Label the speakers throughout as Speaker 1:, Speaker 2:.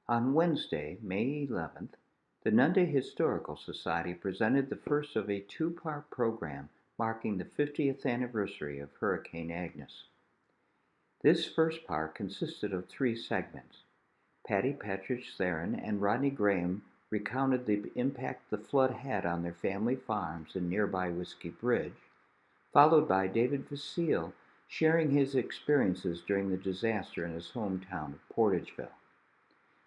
Speaker 1: On Wednesday, May 11th, the Nunde Historical Society presented the first of a two-part program marking the 50th anniversary of Hurricane Agnes. This first part consisted of three segments. Patty Partridge-Theron and Rodney Graham recounted the impact the flood had on their family farms in nearby Whiskey Bridge, followed by David Vasile sharing his experiences during the disaster in his hometown of Portageville.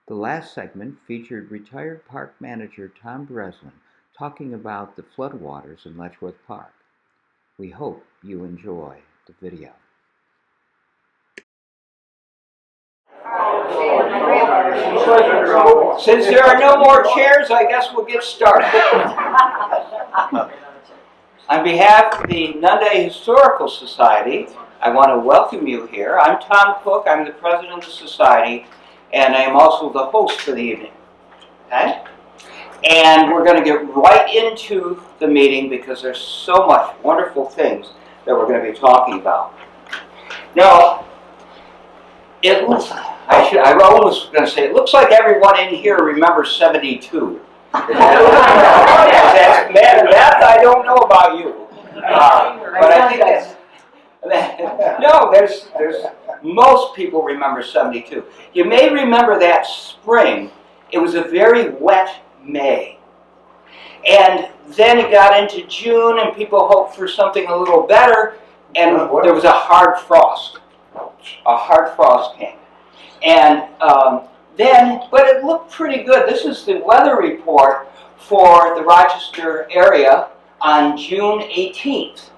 Speaker 1: The last segment featured retired park manager Tom Breslin talking about the floodwaters in Letchworth Park. We hope you enjoy the video.
Speaker 2: Since there are no more chairs, I guess we'll get started. On behalf of the Nunde Historical Society, I want to welcome you here. I'm Tom Cook. I'm the president of the society, and I am also the host for the evening. Okay? And we're going to get right into the meeting because there's so much wonderful things that we're going to be talking about. Now, I was going to say, it looks like everyone in here remembers 72. That's math I don't know about you. But I think there's most people remember 72. You may remember that spring. It was a very wet May. And then it got into June and people hoped for something a little better, and there was a hard frost. A hard frost came. And but it looked pretty good. This is the weather report for the Rochester area on June 18th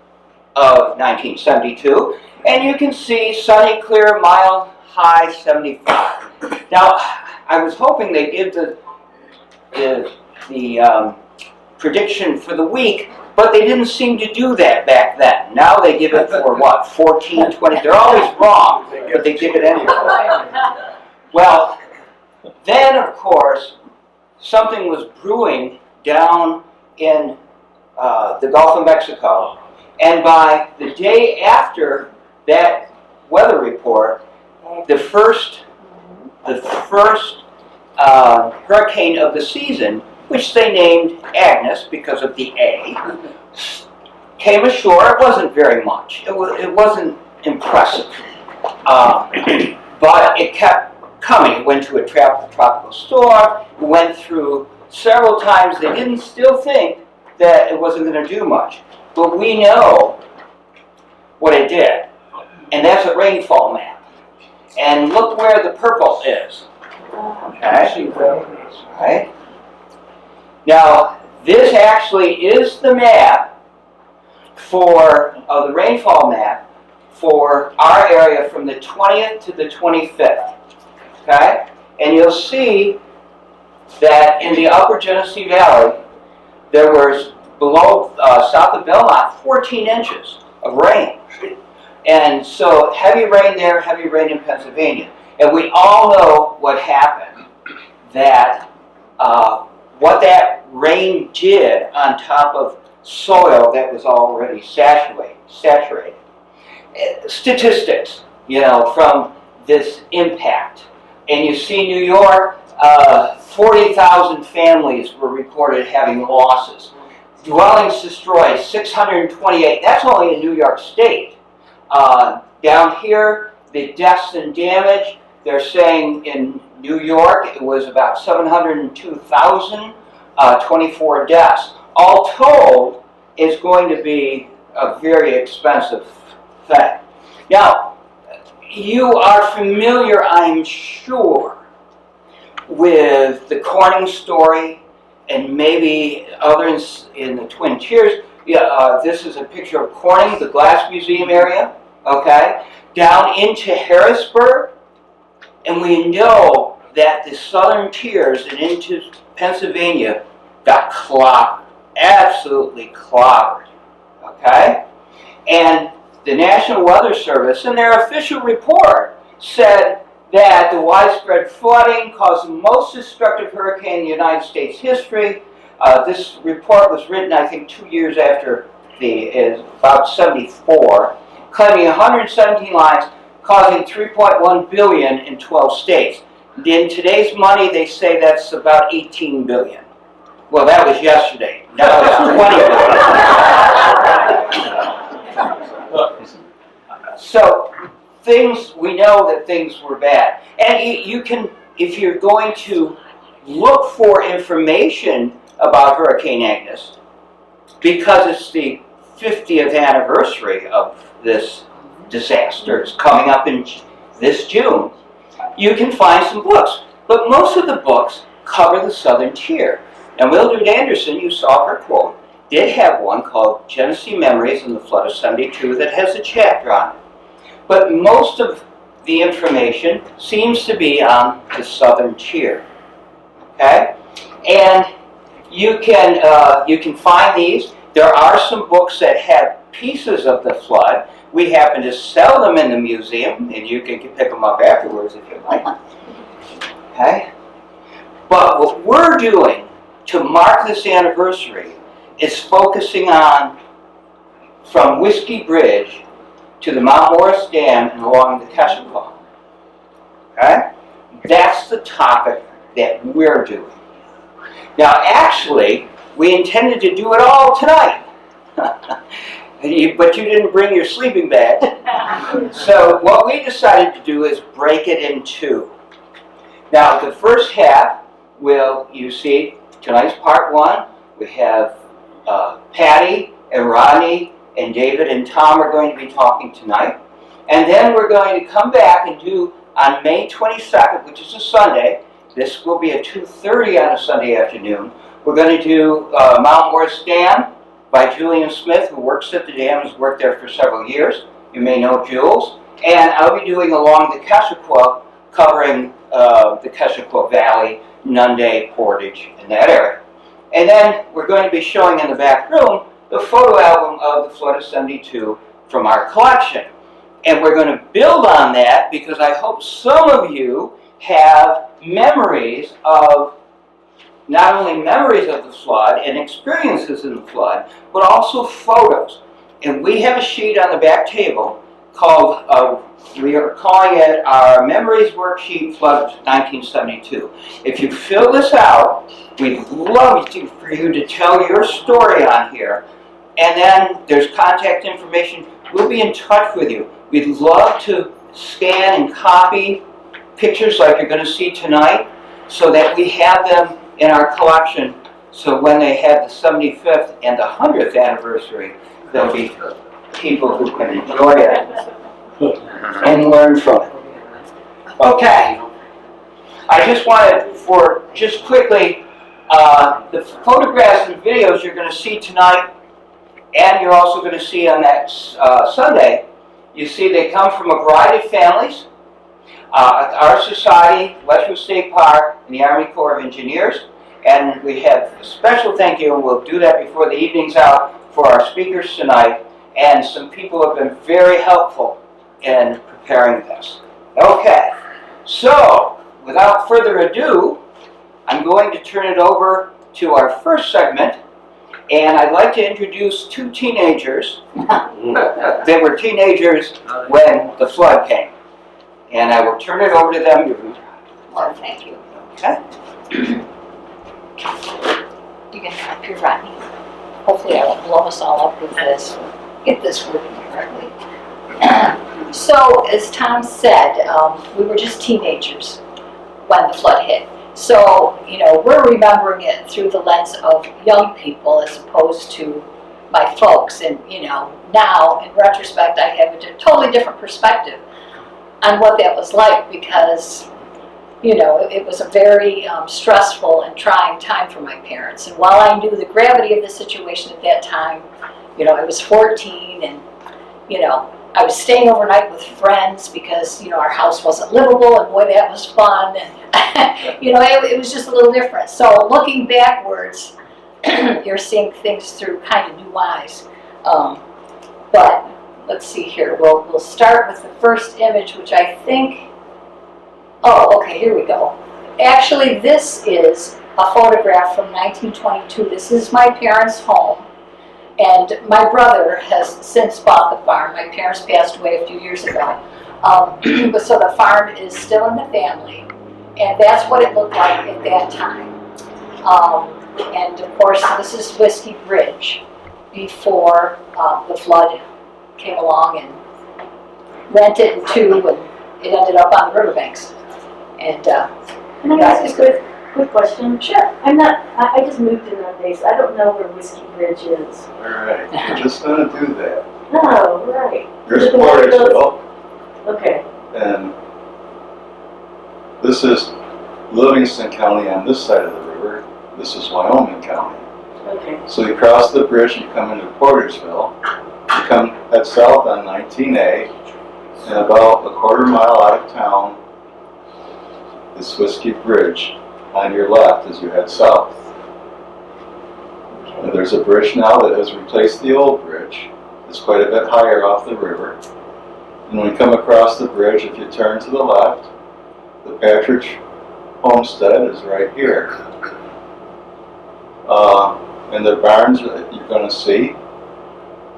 Speaker 2: of 1972. And you can see sunny, clear, mild, high 75. Now, I was hoping they'd give the prediction for the week, but they didn't seem to do that back then. Now they give it for what, 14, 20? They're always wrong, but they give it anyway. Well, then, of course, something was brewing down in the Gulf of Mexico, and by the day after that weather report, the first hurricane of the season, which they named Agnes because of the A, came ashore. It wasn't very much. It wasn't impressive, but it kept coming. It went to a tropical storm. It went through several times. They didn't still think that it wasn't going to do much, but we know what it did, and that's a rainfall map. And look where the purple is. Okay, right? Now, this actually is the map for the rainfall map for our area from the 20th to the 25th. Okay? And you'll see that in the upper Genesee Valley, there was below, south of Belmont, 14 inches of rain. And so heavy rain there, heavy rain in Pennsylvania. And we all know what happened, that what that rain did on top of soil that was already saturated. Statistics, from this impact. And you see New York, 40,000 families were reported having losses. Dwellings destroyed, 628. That's only in New York State. Down here, the deaths and damage, they're saying in New York it was about 702,000, 24 deaths. All told, it's going to be a very expensive thing. Now, you are familiar, I'm sure, with the Corning story and maybe others in the Twin Tiers. This is a picture of Corning, the Glass Museum area, okay, down into Harrisburg. And we know that the southern tiers and into Pennsylvania got clobbered, absolutely clobbered, okay? And the National Weather Service, in their official report, said that the widespread flooding caused the most destructive hurricane in United States history. This report was written, I think, 2 years after about 74, claiming 117 lines, causing $3.1 billion in 12 states. In today's money, they say that's about 18 billion. Well, that was yesterday. Now it's 20 billion. So we know that things were bad. And you can, if you're going to look for information about Hurricane Agnes, because it's the 50th anniversary of this disaster, it's coming up in this June, you can find some books. But most of the books cover the southern tier. And Mildred Anderson, you saw her quote, did have one called Genesee Memories in the Flood of '72 that has a chapter on it. But most of the information seems to be on the southern tier. Okay? And you can find these. There are some books that have pieces of the flood. We happen to sell them in the museum, and you can pick them up afterwards if you like. Okay? But what we're doing to mark this anniversary is focusing on from Whiskey Bridge to the Mount Morris Dam and along the Keswick. Okay? That's the topic that we're doing. Now, actually, we intended to do it all tonight. But you didn't bring your sleeping bag. So what we decided to do is break it in two. Now, the first half you see, tonight's part one. We have Patty and Rodney and David and Tom are going to be talking tonight. And then we're going to come back and do, on May 22nd, which is a Sunday, this will be at 2:30 on a Sunday afternoon, we're going to do Mount Morris Dam by Julian Smith, who works at the dam, has worked there for several years. You may know Jules. And I'll be doing along the Keswick, covering the Keswick Valley, Nunde, Portage, in that area. And then we're going to be showing in the back room the photo album of the Flood of '72 from our collection. And we're going to build on that because I hope some of you have memories of, not only memories of the flood and experiences in the flood, but also photos. And we have a sheet on the back table called, we are calling it our Memories Worksheet Flood 1972. If you fill this out, we'd love for you to tell your story on here. And then there's contact information. We'll be in touch with you. We'd love to scan and copy pictures like you're going to see tonight so that we have them in our collection, so when they have the 75th and the 100th anniversary, there'll be people who can enjoy it and learn from it. Okay. I just wanted, just quickly, the photographs and videos you're going to see tonight, and you're also going to see on that Sunday, you see they come from a variety of families. Our society, Letchworth State Park, and the Army Corps of Engineers. And we have a special thank you, and we'll do that before the evening's out, for our speakers tonight. And some people have been very helpful in preparing this. Okay, so without further ado, I'm going to turn it over to our first segment. And I'd like to introduce two teenagers that were teenagers when the flood came. And I will turn it over to them.
Speaker 3: Well, thank you.
Speaker 2: Okay.
Speaker 3: You can help your Rodney. Hopefully I won't blow us all up with this. Get this working correctly. So, as Tom said, we were just teenagers when the flood hit. So, we're remembering it through the lens of young people as opposed to my folks. And, now, in retrospect, I have a totally different perspective on what that was like because, it was a very stressful and trying time for my parents. And while I knew the gravity of the situation at that time, I was 14 and, I was staying overnight with friends because, our house wasn't livable and boy, that was fun. And, it was just a little different. So looking backwards, you're seeing things through kind of new eyes. But let's see here. We'll start with the first image, which I think, okay, here we go. Actually, this is a photograph from 1922. This is my parents' home. And my brother has since bought the farm. My parents passed away a few years ago. But so the farm is still in the family. And that's what it looked like at that time. And of course, this is Whiskey Bridge before the flood came along and rent it in two, and it ended up on the riverbanks. And
Speaker 4: Can I ask a quick question?
Speaker 3: sure.
Speaker 4: I just moved in Monday, so I don't know where Whiskey Bridge is.
Speaker 5: Alright, we're just gonna do that.
Speaker 4: Oh, right.
Speaker 5: Here's Portageville,
Speaker 4: Okay.
Speaker 5: and this is Livingston County on this side of the river. This is Wyoming County.
Speaker 4: Okay.
Speaker 5: So you cross the bridge, you come into Portageville, you head south on 19A, and about a quarter mile out of town is Whiskey Bridge on your left as you head south. And there's a bridge now that has replaced the old bridge. It's quite a bit higher off the river. And when you come across the bridge, if you turn to the left, the Partridge homestead is right here. And the barns that you're going to see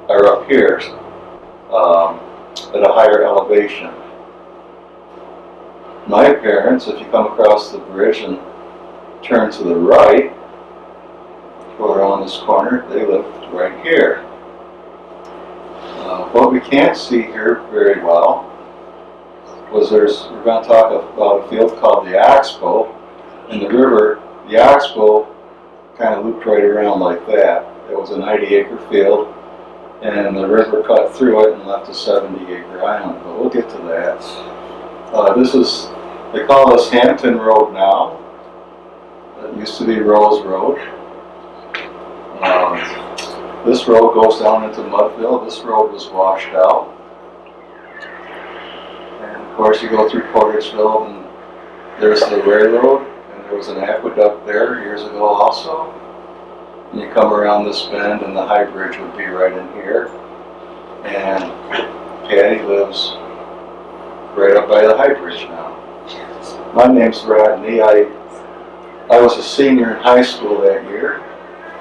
Speaker 5: are up here at a higher elevation. My parents, if you come across the bridge and turn to the right, go around this corner, they lived right here. What we can't see here very well was we're going to talk about a field called the Oxbow, and the river, the Oxbow, kind of looped right around like that. It was a 90-acre field, and the river cut through it and left a 70-acre island, but we'll get to that. They call this Hampton Road now. It used to be Rose Road. This road goes down into Mudville. This road was washed out. And of course you go through Portageville, and there's the railroad, and there was an aqueduct there years ago also. And you come around this bend, and the high bridge would be right in here. And Patty lives right up by the high bridge now. My name's Rodney. I was a senior in high school that year.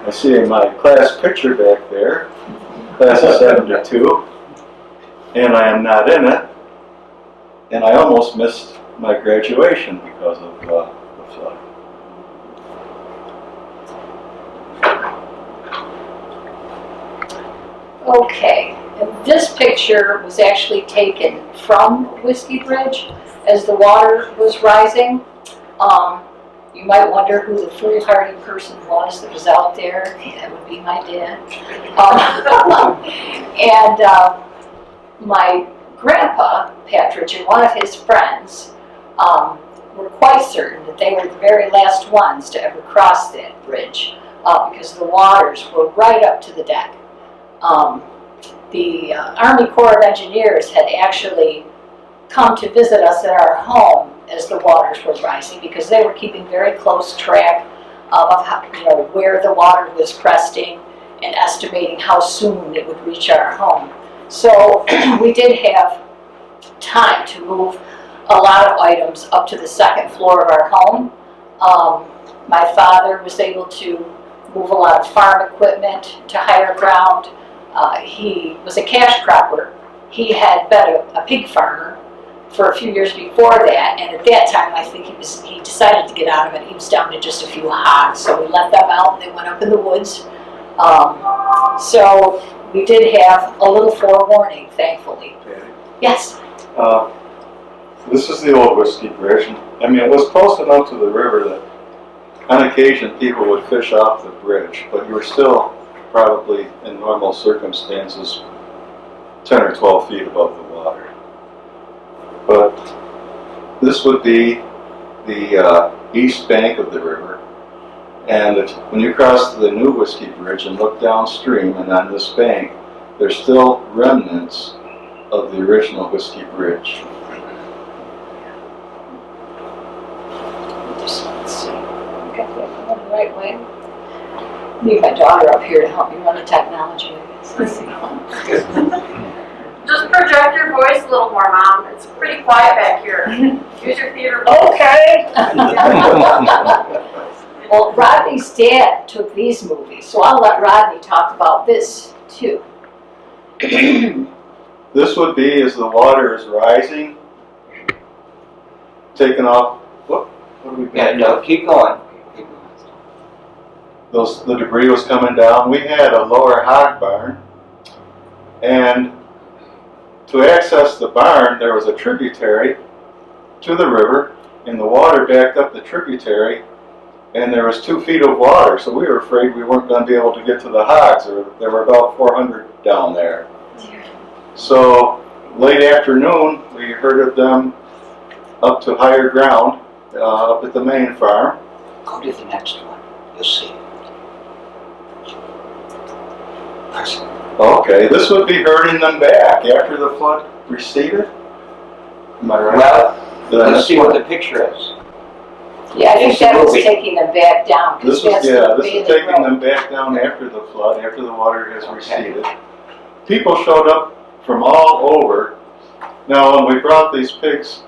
Speaker 5: I see my class picture back there, class of 72, and I am not in it, and I almost missed my graduation because of the flood.
Speaker 3: Okay, and this picture was actually taken from Whiskey Bridge as the water was rising. You might wonder who the foolhardy person was that was out there. That would be my dad. And my grandpa, Patrick, and one of his friends were quite certain that they were the very last ones to ever cross that bridge because the waters were right up to the deck. The Army Corps of Engineers had actually come to visit us at our home as the waters were rising, because they were keeping very close track of how, where the water was cresting and estimating how soon it would reach our home. So we did have time to move a lot of items up to the second floor of our home. My father was able to move a lot of farm equipment to higher ground. He was a cash cropper. He had been a pig farmer for a few years before that, and at that time I think he decided to get out of it. He was down to just a few hogs, so we let them out and they went up in the woods. So we did have a little forewarning, thankfully.
Speaker 5: Okay.
Speaker 3: Yes?
Speaker 5: This is the old Whiskey Bridge. I mean, it was close enough to the river that on occasion people would fish off the bridge, but you were still probably in normal circumstances 10 or 12 feet above the water. But this would be the east bank of the river, and when you cross the new Whiskey Bridge and look downstream and on this bank, there's still remnants of the original Whiskey Bridge.
Speaker 3: Let's see. Okay, I'm going the right way. Need my daughter up here to help me run the technology, I guess. Let's see.
Speaker 6: Just project your voice a little more, Mom. It's pretty quiet back here. Use your theater.
Speaker 3: Okay. Well, Rodney's dad took these movies, so I'll let Rodney talk about this too.
Speaker 5: This would be as the water is rising, taking off. Whoop, What do we
Speaker 2: Yeah, no, keep going. Keep going.
Speaker 5: The debris was coming down. We had a lower hog barn, and to access the barn, there was a tributary to the river, and the water backed up the tributary, and there was 2 feet of water, so we were afraid we weren't going to be able to get to the hogs. There were about 400 down there. So late afternoon, we herded them up to higher ground, up at the main farm.
Speaker 2: Go to the next one. You'll see. Press it.
Speaker 5: Okay, this would be herding them back after the flood receded. Am I right?
Speaker 2: Well,
Speaker 5: Then
Speaker 2: let's see what the picture is.
Speaker 3: Yeah, I think
Speaker 2: It's a
Speaker 3: that was
Speaker 2: movie.
Speaker 3: taking them back down. 'Cause
Speaker 5: This
Speaker 3: that's
Speaker 5: is,
Speaker 3: the
Speaker 5: yeah, this
Speaker 3: way
Speaker 5: is
Speaker 3: they
Speaker 5: taking
Speaker 3: grow.
Speaker 5: them back down after the flood, after the water has receded. People showed up from all over. Now, when we brought these pigs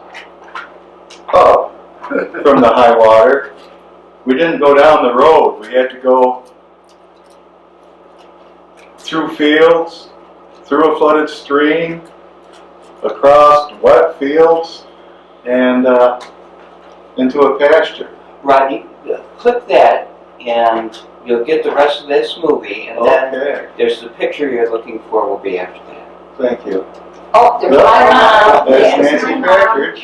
Speaker 5: up from the high water, we didn't go down the road. We had to go through fields, through a flooded stream, across wet fields, and into a pasture.
Speaker 2: Rodney, click that and you'll get the rest of this movie, and then
Speaker 5: Okay,
Speaker 2: there's the picture you're looking for will be after that.
Speaker 5: thank you.
Speaker 3: Oh, there's my mom.
Speaker 5: That's
Speaker 3: There's
Speaker 5: Nancy
Speaker 3: my mom.
Speaker 5: Packard.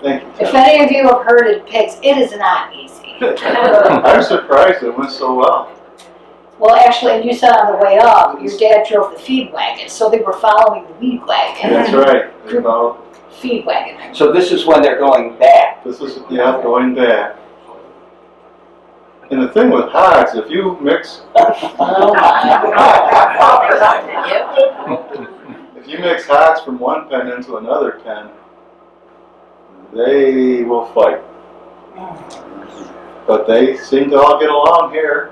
Speaker 5: Thank you,
Speaker 3: If
Speaker 5: Tim.
Speaker 3: any of you have herded pigs, it is not easy.
Speaker 5: I'm surprised it went so well.
Speaker 3: Well, actually, and you said on the way up, your dad drove the feed wagon, so they were following the weed wagon.
Speaker 5: That's right. You know,
Speaker 3: Feed wagon.
Speaker 2: So this is when they're going back.
Speaker 5: this is, yeah, going back. And the thing with hogs, if you mix,
Speaker 3: Oh my.
Speaker 5: if you mix hogs from one pen into another pen, they will fight. But they seem to all get along here.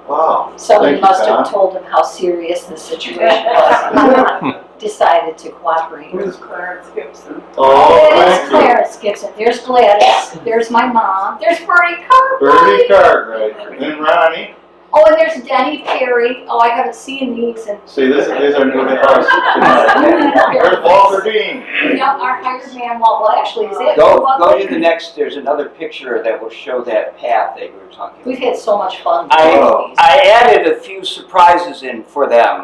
Speaker 5: Wow.
Speaker 3: Somebody
Speaker 5: Thank you,
Speaker 3: must have
Speaker 5: Tom.
Speaker 3: told him how serious the situation was. Decided to cooperate.
Speaker 4: Who's Clarence Gibson?
Speaker 5: Oh,
Speaker 3: It is
Speaker 5: thank you.
Speaker 3: Clarence Gibson. There's Gladys. There's my mom. There's Bertie Cartwright.
Speaker 5: Bertie Cartwright. And Ronnie.
Speaker 3: Oh, and there's Denny Perry. Oh, I haven't seen these. And
Speaker 5: See, these are new to us tonight. There's Walter Bean.
Speaker 3: yeah, our hired man. Well, actually, is it?
Speaker 2: Go to the next, there's another picture that will show that path that you were talking
Speaker 3: We've
Speaker 2: about.
Speaker 3: had so much fun. doing these.
Speaker 2: I added a few surprises in for them.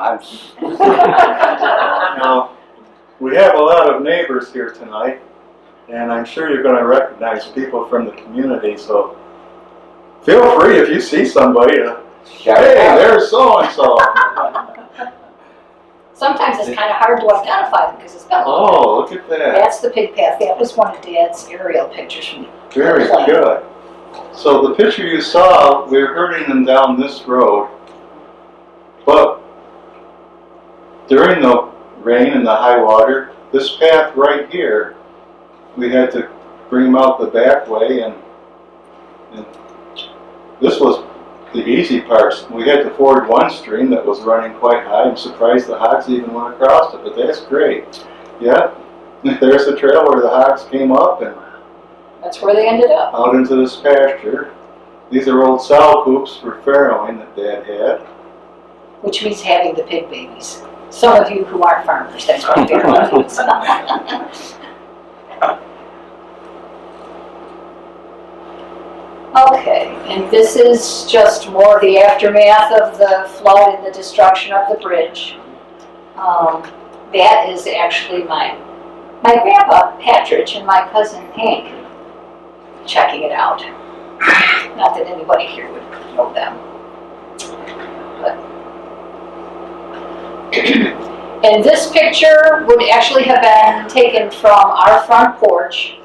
Speaker 5: Now, we have a lot of neighbors here tonight, and I'm sure you're going to recognize people from the community, so feel free if you see somebody to, hey, there's so-and-so.
Speaker 3: Sometimes it's kind of hard to identify them because it's been a long time.
Speaker 5: Oh, look at that.
Speaker 3: That's the pig path. That was one of Dad's aerial pictures from
Speaker 5: Very good. So the picture you saw, we were herding them down this road, but during the rain and the high water, this path right here, we had to bring them out the back way, and this was the easy part. We had to ford one stream that was running quite high. I'm surprised the hogs even went across it, but that's great. Yeah, there's the trail where the hogs came up and
Speaker 3: That's where they ended up.
Speaker 5: out into this pasture. These are old sow coops for farrowing that Dad had.
Speaker 3: Which means having the pig babies. Some of you who aren't farmers, that's what farrowing means. Okay, and this is just more of the aftermath of the flood and the destruction of the bridge. That is actually my grandpa, Patridge, and my cousin, Hank, checking it out. Not that anybody here would know them. But and this picture would actually have been taken from our front porch.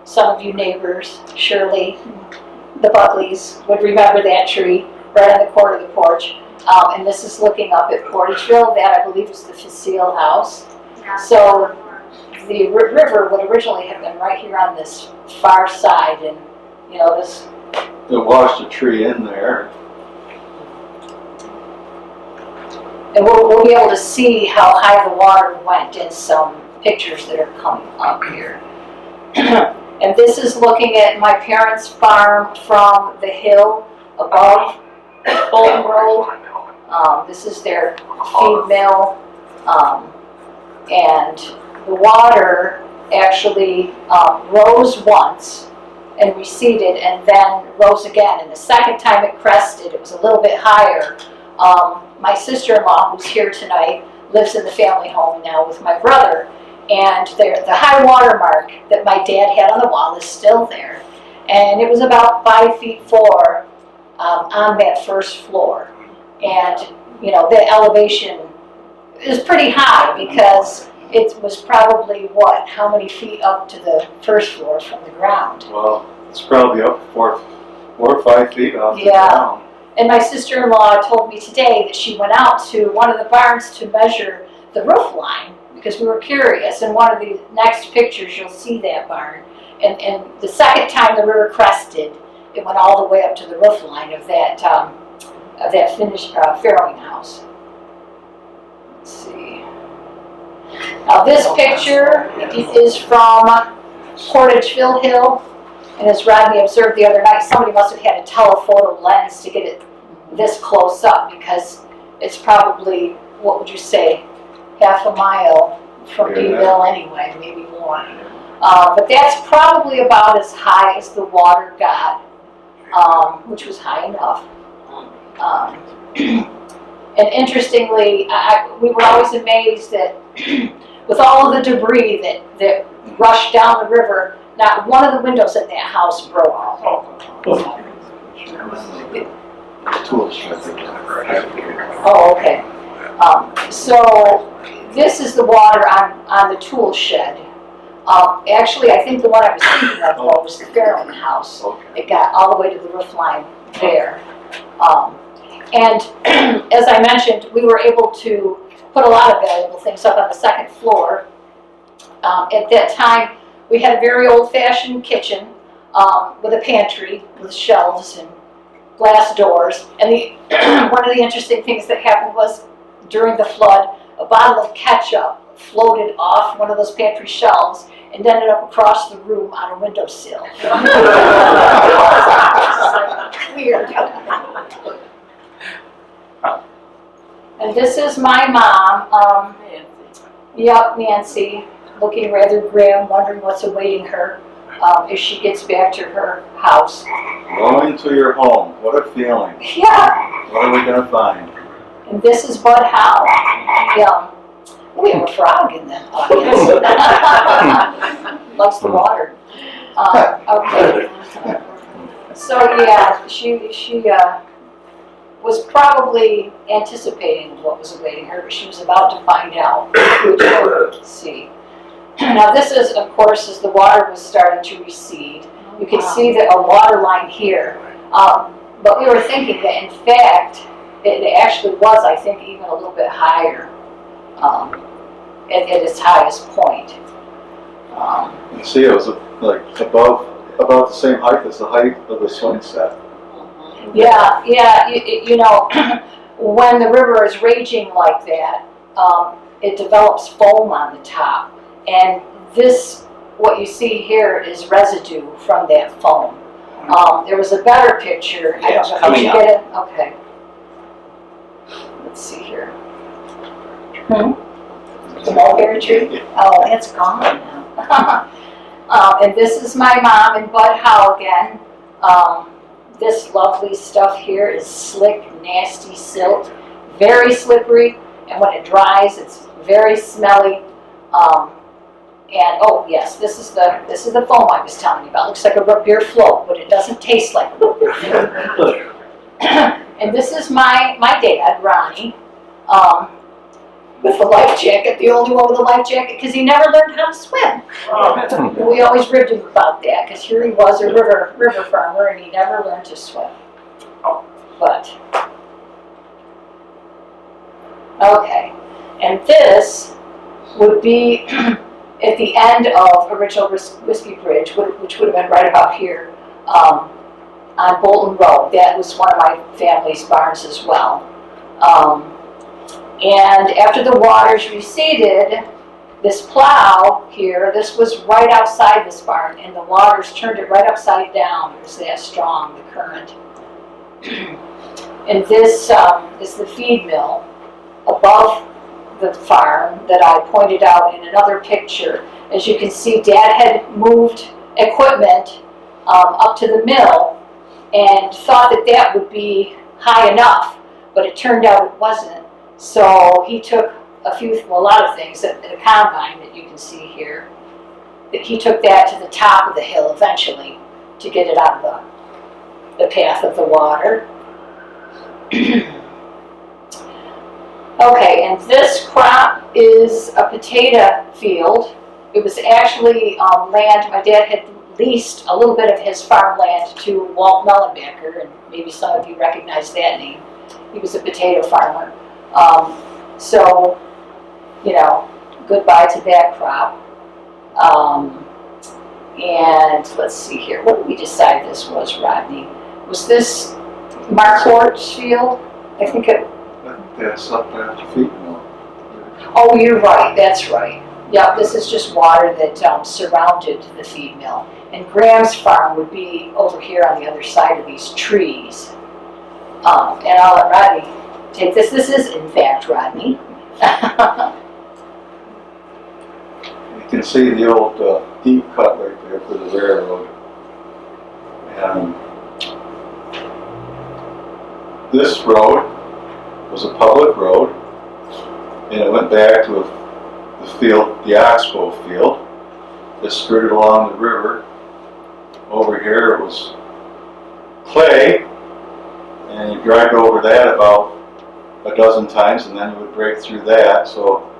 Speaker 3: Some of you neighbors, Shirley, the Buckleys, would remember that tree right on the corner of the porch. And this is looking up at Portageville. That, I believe, is the Facile house. So the river would originally have been right here on this far side, and you know this.
Speaker 5: It washed a tree in there.
Speaker 3: And we'll be able to see how high the water went in some pictures that are coming up here. And this is looking at my parents' farm from the hill above Bolton Road. This is their feed mill. And the water actually rose once and receded and then rose again. And the second time it crested, it was a little bit higher. My sister-in-law, who's here tonight, lives in the family home now with my brother. And the high water mark that my dad had on the wall is still there. And it was about 5 feet 4 on that first floor. And, you know, the elevation is pretty high because it was probably, how many feet up to the first floor from the ground?
Speaker 5: Well, it's probably up 4 or 5 feet off the
Speaker 3: Yeah.
Speaker 5: ground.
Speaker 3: And my sister-in-law told me today that she went out to one of the barns to measure the roof line because we were curious. In one of the next pictures, you'll see that barn. And the second time the river crested, it went all the way up to the roof line of that finished farrowing house. Let's see. Now this picture is from Portageville Hill, and as Rodney observed the other night, somebody must have had a telephoto lens to get it this close up because it's probably, what would you say, half a mile from Beeville anyway, maybe more. But that's probably about as high as the water got, which was high enough. And interestingly, we were always amazed that with all of the debris that rushed down the river, not one of the windows in that house broke. Oh, okay. So this is the water on the tool shed. Actually, I think the one I was thinking of was the farrowing house. It got all the way to the roof line there. And as I mentioned, we were able to put a lot of valuable things up on the second floor. At that time, we had a very old-fashioned kitchen with a pantry with shelves and glass doors. And one of the interesting things that happened was during the flood, a bottle of ketchup floated off one of those pantry shelves and ended up across the room on a windowsill. Weird. And this is my mom. Yep, Nancy, looking rather grim, wondering what's awaiting her if she gets back to her house.
Speaker 5: Going to your home. What a feeling.
Speaker 3: Yeah.
Speaker 5: What are we going to find?
Speaker 3: And this is Bud Howe. Yeah. We have a frog in the audience. Likes the water. Okay. So yeah, she was probably anticipating what was awaiting her, but she was about to find out, which we'll see. Now this is, of course, as the water was starting to recede. You can see that a water line here. But we were thinking that, in fact, it actually was, I think, even a little bit higher at its highest point.
Speaker 5: You see, it was like about the same height as the height of the swing set.
Speaker 3: Yeah, you know, when the river is raging like that, it develops foam on the top. And this, what you see here, is residue from that foam. There was a better picture.
Speaker 2: Yeah, it's
Speaker 3: I don't know,
Speaker 2: coming
Speaker 3: did you
Speaker 2: up.
Speaker 3: get it? Okay. Let's see here. The mulberry tree? Oh, it's gone now. And this is my mom and Bud Howe again. This lovely stuff here is slick, nasty silt, very slippery, and when it dries, it's very smelly. And oh yes, this is the foam I was telling you about. It looks like a root beer float, but it doesn't taste like a root beer float. And this is my dad, Ronnie, with a life jacket, the only one with a life jacket, because he never learned how to swim. We always ribbed him about that, because here he was, a river farmer, and he never learned to swim. But, okay, and this would be at the end of original Whiskey Bridge, which would have been right about here, on Bolton Road. That was one of my family's barns as well. And after the waters receded, this plow here, this was right outside this barn, and the waters turned it right upside down. It was that strong, the current. And this is the feed mill above the farm that I pointed out in another picture. As you can see, Dad had moved equipment up to the mill and thought that that would be high enough, but it turned out it wasn't. So he took a lot of things, the combine that you can see here, that he took that to the top of the hill eventually to get it out of the path of the water. Okay, and this crop is a potato field. It was actually land, my dad had leased a little bit of his farmland to Walt Mellenbecker, and maybe some of you recognize that name. He was a potato farmer. So, you know, goodbye to that crop. And let's see here, what did we decide this was, Rodney? Was this Marquardt's field? I think
Speaker 5: That's up at the feet mill.
Speaker 3: oh, you're right, that's right. Yep, this is just water that surrounded the feed mill. And Graham's farm would be over here on the other side of these trees. And I'll let Rodney take this. This is, in fact, Rodney.
Speaker 5: You can see the old deep cut right there for the railroad. And this road was a public road, and it went back to the field, the Oxbow field. It skirted along the river. Over here it was clay, and you drive over that about a dozen times, and then you would break through that. So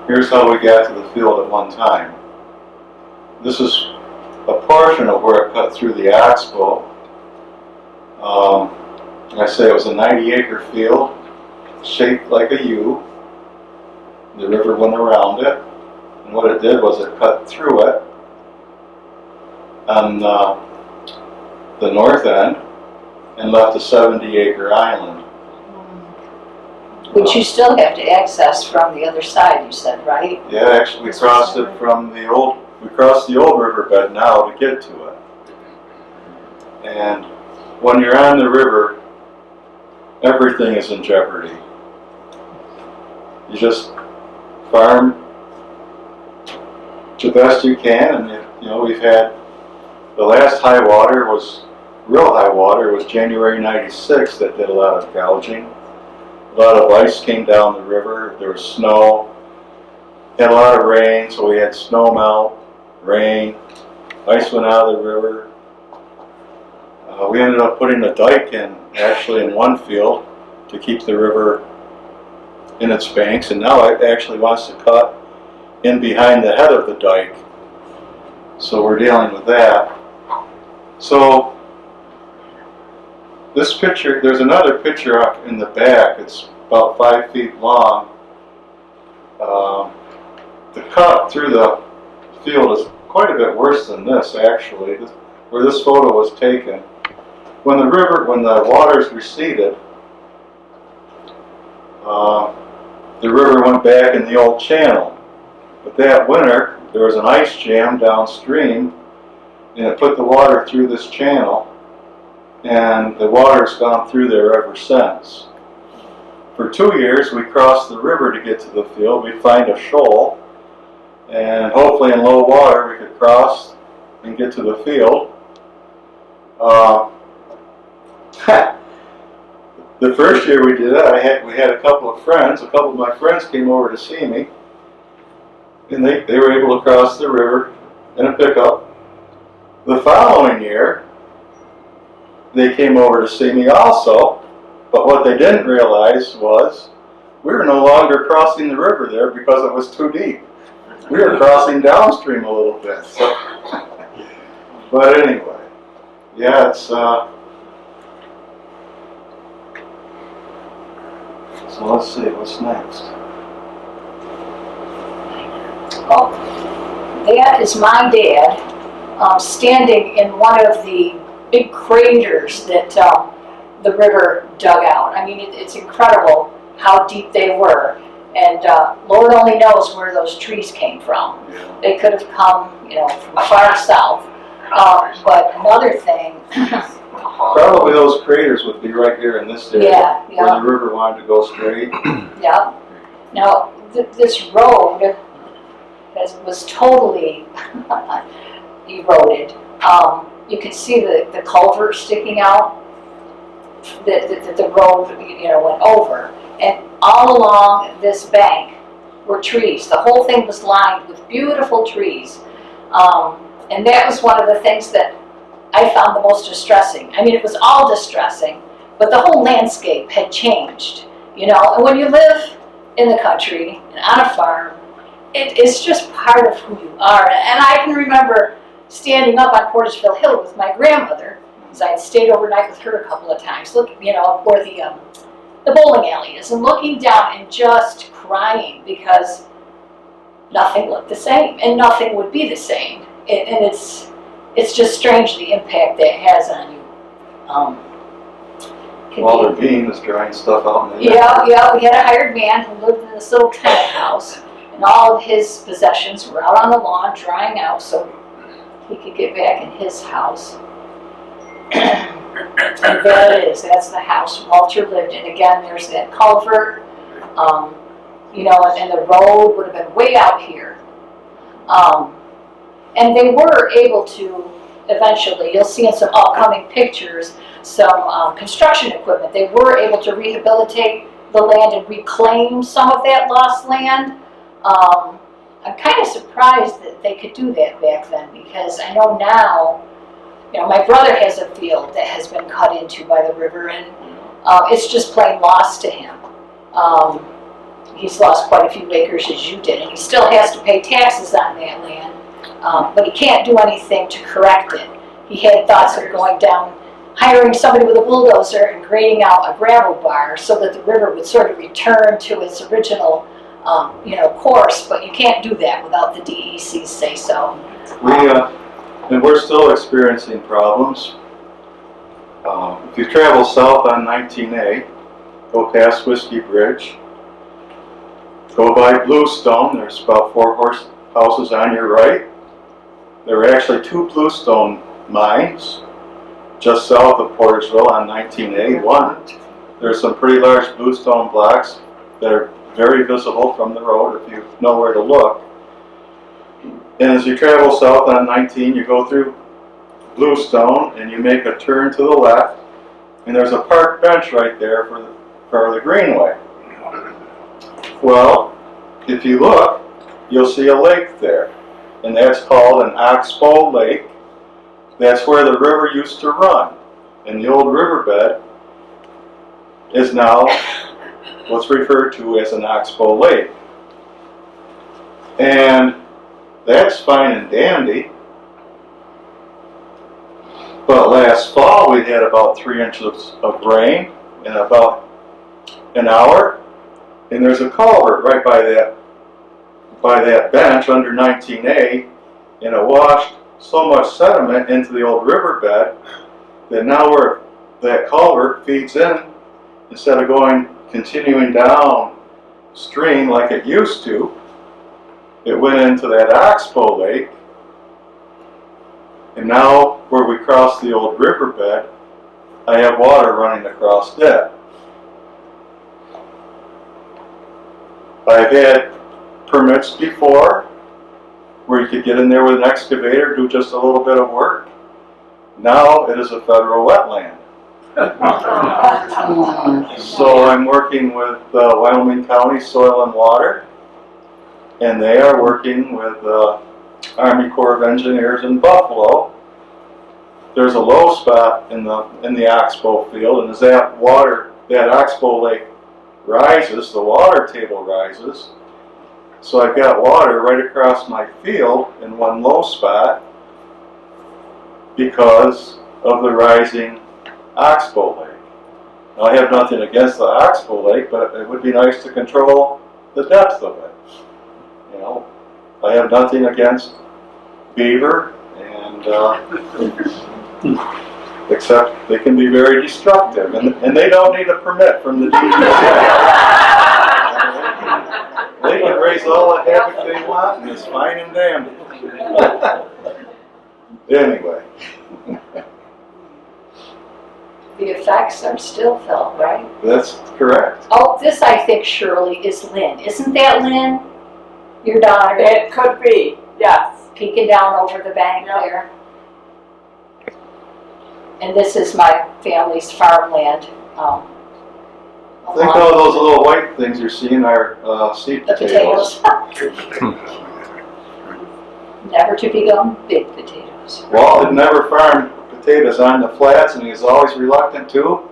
Speaker 5: here's how we got to the field at one time. This is a portion of where it cut through the Oxbow. I say it was a 90-acre field, shaped like a U. The river went around it, and what it did was it cut through it on the north end and left a 70-acre island.
Speaker 3: Which you still have to access from the other side, you said, right?
Speaker 5: Yeah, actually we crossed it from the old, we crossed the old riverbed now to get to it. And when you're on the river, everything is in jeopardy. You just farm the best you can, and you know, we've had, the last high water was, real high water was January '96 that did a lot of gouging. A lot of ice came down the river, there was snow, had a lot of rain, so we had snow melt, rain, ice went out of the river. We ended up putting a dike in, actually in one field, to keep the river in its banks, and now it actually wants to cut in behind the head of the dike. So we're dealing with that. So this picture, there's another picture up in the back. It's about 5 feet long. The cut through the field is quite a bit worse than this, actually, where this photo was taken. When the waters receded, the river went back in the old channel. But that winter, there was an ice jam downstream, and it put the water through this channel, and the water's gone through there ever since. For 2 years, we crossed the river to get to the field. We'd find a shoal, and hopefully in low water we could cross and get to the field. The first year we did it, we had a couple of friends. A couple of my friends came over to see me, and they were able to cross the river in a pickup. The following year, they came over to see me also, but what they didn't realize was we were no longer crossing the river there because it was too deep. We were crossing downstream a little bit. So. But anyway, yeah, it's so let's see, what's next?
Speaker 3: Oh, that is my dad standing in one of the big craters that the river dug out. I mean, it's incredible how deep they were. And Lord only knows where those trees came from.
Speaker 5: Yeah.
Speaker 3: They could have come, you know, from far south. But another thing,
Speaker 5: Probably those craters would be right here in this area.
Speaker 3: Yeah,
Speaker 5: Where
Speaker 3: yeah.
Speaker 5: the river wanted to go straight.
Speaker 3: Yeah. Now, this road was totally eroded. You can see the culvert sticking out that the road, went over. And all along this bank were trees. The whole thing was lined with beautiful trees. And that was one of the things that I found the most distressing. I mean, it was all distressing, but the whole landscape had changed, And when you live in the country and on a farm, it's just part of who you are. And I can remember standing up on Portageville Hill with my grandmother, because I had stayed overnight with her a couple of times, where the bowling alley is, and looking down and just crying because nothing looked the same, and nothing would be the same. And it's just strange the impact that has on you.
Speaker 5: All they're being is drying stuff out in the
Speaker 3: Yeah, we had a hired man who lived in this little tenant house, and all of his possessions were out on the lawn drying out so he could get back in his house. And there it is. That's the house Walter lived in. Again, there's that culvert, and the road would have been way out here. And they were able to eventually, you'll see in some upcoming pictures, some construction equipment. They were able to rehabilitate the land and reclaim some of that lost land. I'm kind of surprised that they could do that back then, because I know now, my brother has a field that has been cut into by the river, and it's just plain lost to him. He's lost quite a few acres as you did, and he still has to pay taxes on that land, but he can't do anything to correct it. He had thoughts of going down, hiring somebody with a bulldozer and grading out a gravel bar so that the river would sort of return to its original course, but you can't do that without the DEC say so.
Speaker 5: And we're still experiencing problems. If you travel south on 19A, go past Whiskey Bridge, go by Bluestone, there's about 4 horse houses on your right. There are actually 2 Bluestone mines just south of Portageville on 19A. There's some pretty large bluestone blocks that are very visible from the road if you know where to look. And as you travel south on 19, you go through Bluestone and you make a turn to the left, and there's a park bench right there for the greenway. Well, if you look, you'll see a lake there, and that's called an oxbow lake. That's where the river used to run, and the old riverbed is now what's referred to as an oxbow lake. And that's fine and dandy, but last fall we had about 3 inches of rain in about an hour, and there's a culvert right by that bench under 19A, and it washed so much sediment into the old riverbed that now where that culvert feeds in, instead of continuing down stream like it used to, it went into that oxbow lake, and now where we cross the old riverbed, I have water running across that. I've had permits before where you could get in there with an excavator, do just a little bit of work. Now it is a federal wetland. So I'm working with Wyoming County Soil and Water, and they are working with Army Corps of Engineers in Buffalo. There's a low spot in the oxbow field, and as that oxbow lake rises, the water table rises. So I've got water right across my field in one low spot because of the rising oxbow lake. Now, I have nothing against the oxbow lake, but it would be nice to control the depth of it. I have nothing against beaver, and except they can be very destructive, and they don't need a permit from the DEC. They can raise all the havoc they want, and it's fine and dandy. Anyway.
Speaker 3: The effects are still felt, right?
Speaker 5: That's correct.
Speaker 3: Oh, this I think, Shirley, is Lynn. Isn't that Lynn? Your daughter?
Speaker 6: It could be, yes.
Speaker 3: Peeking down over the bank
Speaker 6: Yep.
Speaker 3: there. And this is my family's farmland.
Speaker 5: I think all those little white things you're seeing are seed
Speaker 3: The
Speaker 5: potatoes.
Speaker 3: potatoes. Never to become big potatoes.
Speaker 5: Walt had never farmed potatoes on the flats, and he was always reluctant to.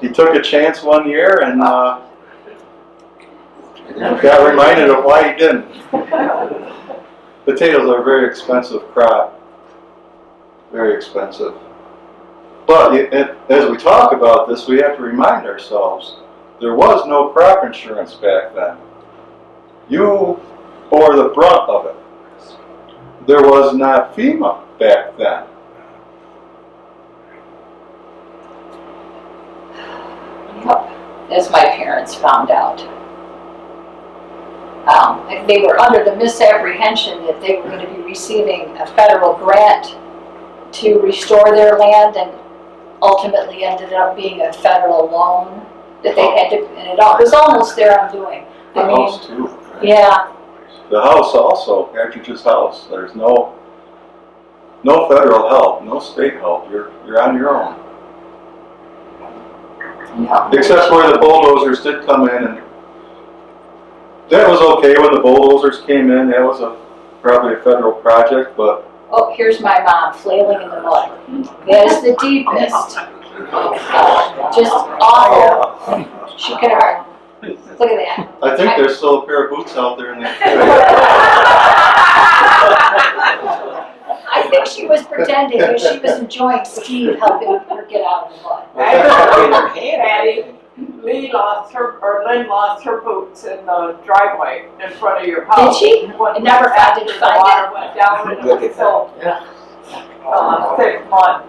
Speaker 5: He took a chance one year and got reminded of why he didn't. Potatoes are a very expensive crop. Very expensive. But as we talk about this, we have to remind ourselves, there was no crop insurance back then. You bore the brunt of it. There was not FEMA back then.
Speaker 3: Yep, as my parents found out. They were under the misapprehension that they were going to be receiving a federal grant to restore their land, and ultimately ended up being a federal loan that they had to, and it was almost their undoing.
Speaker 5: The house too. Right?
Speaker 3: Yeah.
Speaker 5: The house also, Partridge's house. There's no federal help, no state help. You're on your own.
Speaker 3: Yeah.
Speaker 5: Except where the bulldozers did come in, and that was okay when the bulldozers came in. That was probably a federal project, but
Speaker 3: Oh, here's my mom flailing in the mud. That is the deepest. Just awful. She could have. Look at that.
Speaker 5: I think there's still a pair of boots out there in the
Speaker 3: I think she was pretending that she was enjoying Steve helping her get out of the mud.
Speaker 6: Patty, Lynn lost her boots in the driveway in front of your house.
Speaker 3: Did she?
Speaker 6: When-
Speaker 3: And never
Speaker 6: after
Speaker 3: did you
Speaker 6: the
Speaker 3: find
Speaker 6: water
Speaker 3: it?
Speaker 6: went down and it
Speaker 7: Look
Speaker 6: was
Speaker 7: at
Speaker 6: so, thick mud.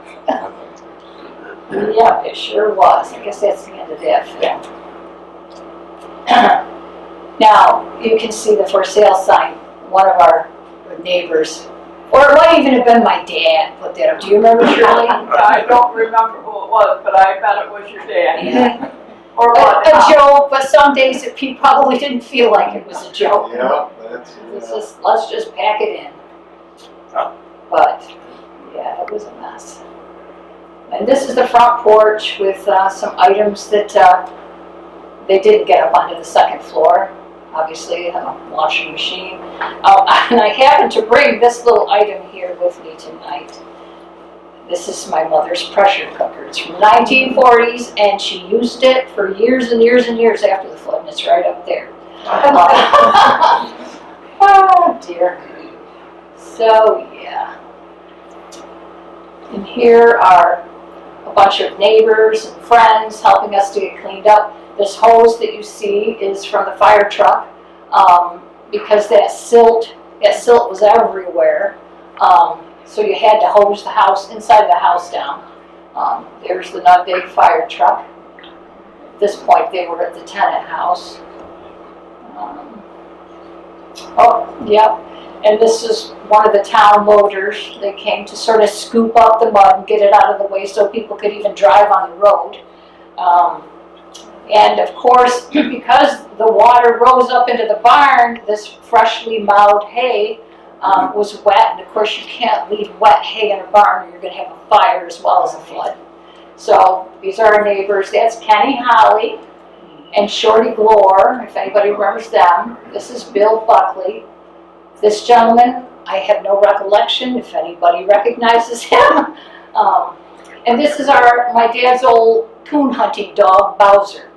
Speaker 3: Yeah, it sure was. I guess that's the end of that film. Now, you can see the for sale sign. One of our neighbors, or it might even have been my dad put that up. Do you remember, Shirley?
Speaker 6: I don't remember who it was, but I bet it was your dad.
Speaker 3: Yeah.
Speaker 6: Or what?
Speaker 3: A joke, but some days he probably didn't feel like it was a joke.
Speaker 5: Yeah, that's.
Speaker 3: Let's just pack it in. But, yeah, it was a mess. And this is the front porch with some items that they didn't get up onto the second floor. Obviously, a washing machine. And I happened to bring this little item here with me tonight. This is my mother's pressure cooker. It's from 1940s, and she used it for years and years and years after the flood, and it's right up there. Oh, dear. So, yeah. And here are a bunch of neighbors and friends helping us to get cleaned up. This hose that you see is from the fire truck because that silt was everywhere. So you had to hose the house, inside the house down. There's the Nutbig fire truck. At this point, they were at the tenant house. Oh, yep. And this is one of the town loaders. They came to sort of scoop up the mud and get it out of the way so people could even drive on the road. And of course, because the water rose up into the barn, this freshly mowed hay was wet, and of course you can't leave wet hay in a barn or you're going to have a fire as well as a flood. So these are our neighbors. That's Kenny Holly and Shorty Glore, if anybody remembers them. This is Bill Buckley. This gentleman, I have no recollection if anybody recognizes him. And this is my dad's old coon hunting dog, Bowser.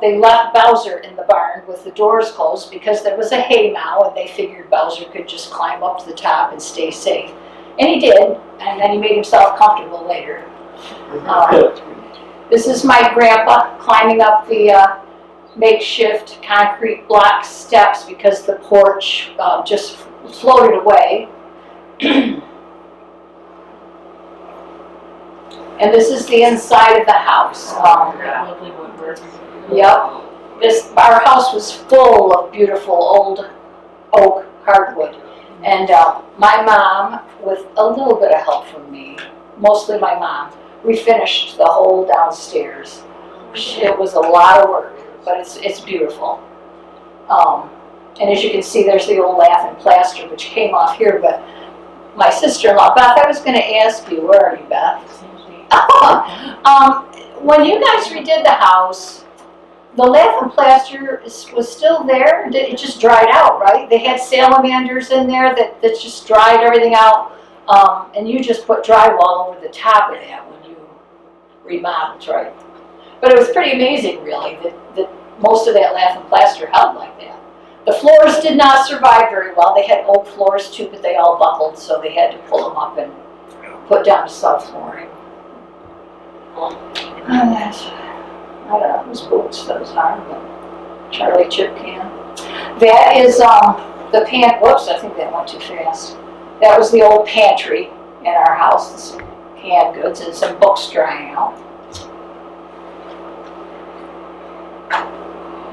Speaker 3: They left Bowser in the barn with the doors closed because there was a hay mow, and they figured Bowser could just climb up to the top and stay safe. And he did, and then he made himself comfortable later. This is my grandpa climbing up the makeshift concrete block steps because the porch just floated away. And this is the inside of the house. Yep. Our house was full of beautiful old oak hardwood. And my mom, with a little bit of help from me, mostly my mom, refinished the whole downstairs. It was a lot of work, but it's beautiful. And as you can see, there's the old lath and plaster, which came off here, but my sister-in-law, Beth, I was going to ask you, where are you, Beth? When you guys redid the house, the lath and plaster was still there? It just dried out, right? They had salamanders in there that just dried everything out, and you just put drywall over the top of that when you remodeled, right? But it was pretty amazing, really, that most of that lath and plaster held like that. The floors did not survive very well. They had oak floors too, but they all buckled, so they had to pull them up and put down subflooring. I don't know, it was boots that was hard, but Charlie Chip can. That is the whoops, I think that went too fast. That was the old pantry in our house, some canned goods and some books drying out.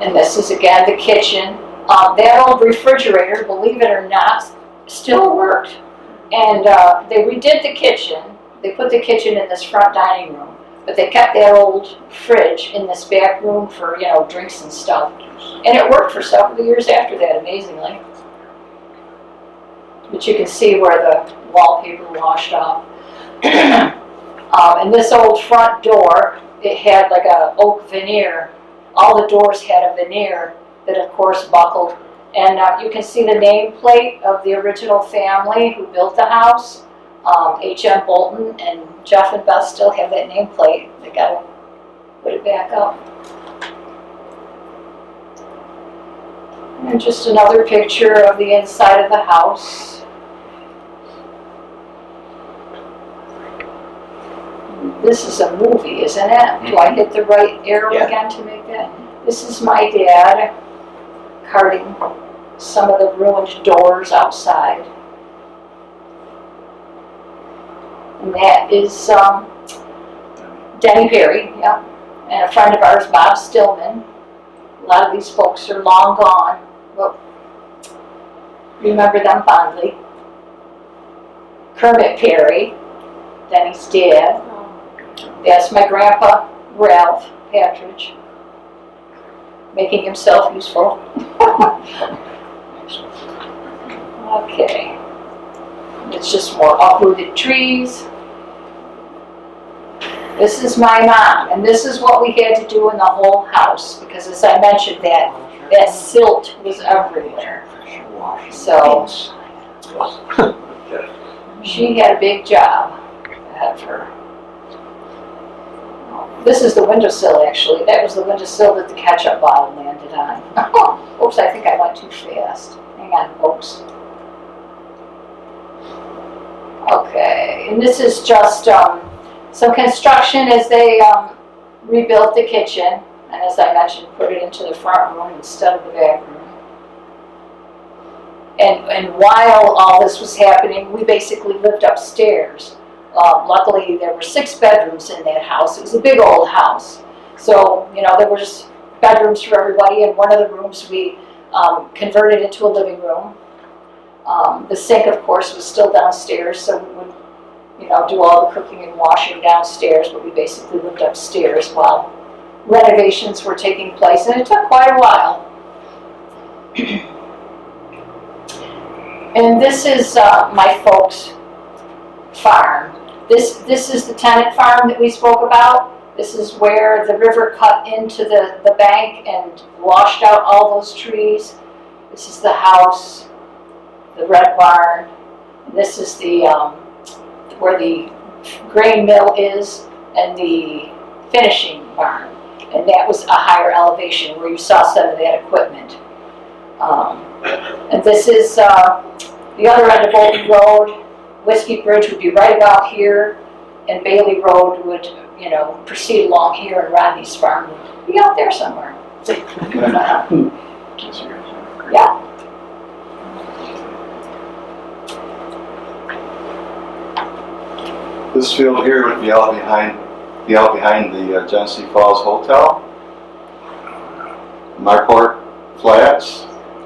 Speaker 3: And this is again the kitchen. That old refrigerator, believe it or not, still worked. And they redid the kitchen. They put the kitchen in this front dining room, but they kept that old fridge in this back room for, drinks and stuff. And it worked for several years after that, amazingly. But you can see where the wallpaper washed off. And this old front door, it had like a oak veneer. All the doors had a veneer that of course buckled. And you can see the nameplate of the original family who built the house. H.M. Bolton and Jeff and Beth still have that nameplate. They gotta put it back up. And just another picture of the inside of the house. This is a movie, isn't it? Do I hit the right arrow again to make that? This is my dad carting some of the ruined doors outside. And that is Denny Perry, yeah, and a friend of ours, Bob Stillman. A lot of these folks are long gone, but remember them fondly. Kermit Perry, Denny's dad. That's my grandpa, Ralph Patridge, making himself useful. Okay. It's just more uprooted trees. This is my mom, and this is what we had to do in the whole house, because as I mentioned, that silt was everywhere. So she had a big job ahead of her. This is the windowsill, actually. That was the windowsill that the ketchup bottle landed on. Oops, I think I went too fast. Hang on, folks. Okay, and this is just some construction as they rebuilt the kitchen, and as I mentioned, put it into the front room instead of the back room. And while all this was happening, we basically lived upstairs. Luckily, there were 6 bedrooms in that house. It was a big old house. So, there were just bedrooms for everybody, and one of the rooms we converted into a living room. The sink, of course, was still downstairs, so we would, do all the cooking and washing downstairs, but we basically lived upstairs while renovations were taking place, and it took quite a while. And this is my folks' farm. This is the tenant farm that we spoke about. This is where the river cut into the bank and washed out all those trees. This is the house, the red barn. This is the where the grain mill is, and the finishing barn. And that was a higher elevation where you saw some of that equipment. And this is the other end of Bolton Road. Whiskey Bridge would be right about here, and Bailey Road would, proceed along here, and Rodney's farm would be out there somewhere. Yeah.
Speaker 5: This field here would be out behind the Genesee Falls Hotel. Marquardt Flats.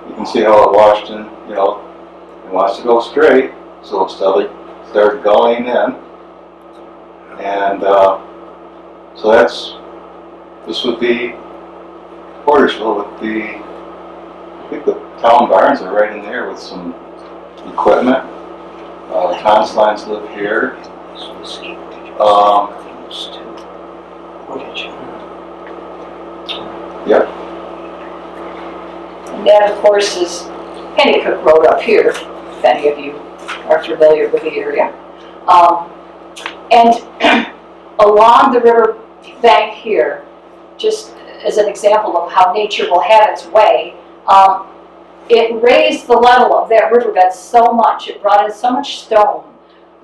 Speaker 5: You can see how it washed in, it wants to go straight, so it started gullying in. And so this would be, Portageville would be, I think the town barns are right in there with some equipment. Tom's lines live here. Yep.
Speaker 3: And that, of course, is Pennycook Road up here, if any of you are familiar with the area. And along the river bank here, just as an example of how nature will have its way, it raised the level of that riverbed so much, it brought in so much stone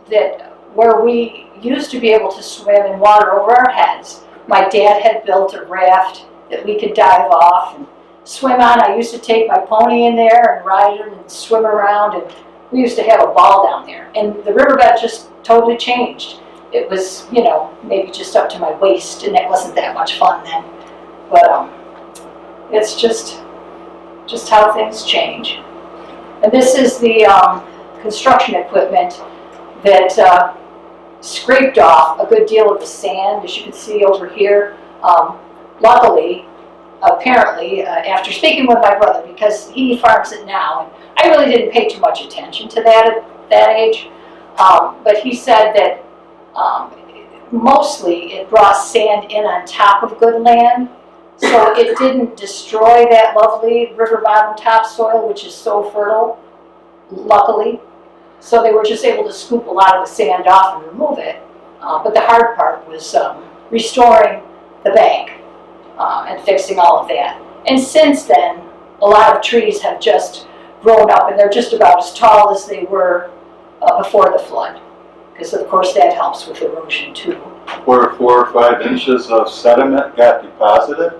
Speaker 3: that where we used to be able to swim in water over our heads, my dad had built a raft that we could dive off and swim on. I used to take my pony in there and ride him and swim around, and we used to have a ball down there. And the riverbed just totally changed. It was, you know, maybe just up to my waist, and it wasn't that much fun then. But it's just how things change. And this is the construction equipment that scraped off a good deal of the sand, as you can see over here. Luckily, apparently, after speaking with my brother, because he farms it now, and I really didn't pay too much attention to that at that age, but he said that mostly it brought sand in on top of good land, so it didn't destroy that lovely river bottom topsoil, which is so fertile, luckily. So they were just able to scoop a lot of the sand off and remove it. But the hard part was restoring the bank and fixing all of that. And since then, a lot of trees have just grown up, and they're just about as tall as they were before the flood. Because of course that helps with erosion too.
Speaker 5: Where 4 or 5 inches of sediment got deposited,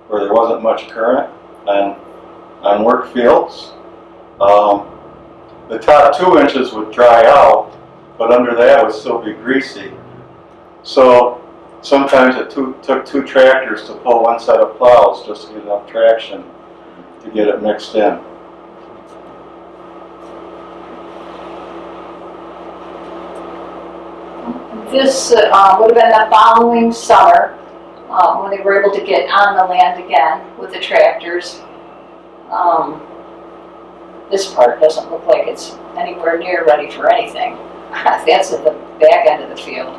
Speaker 5: where there wasn't much current on work fields. The top 2 inches would dry out, but under that would still be greasy. So sometimes it took 2 tractors to pull one set of plows just to get enough traction to get it mixed in.
Speaker 3: This would have been the following summer when they were able to get on the land again with the tractors. This part doesn't look like it's anywhere near ready for anything. That's at the back end of the field.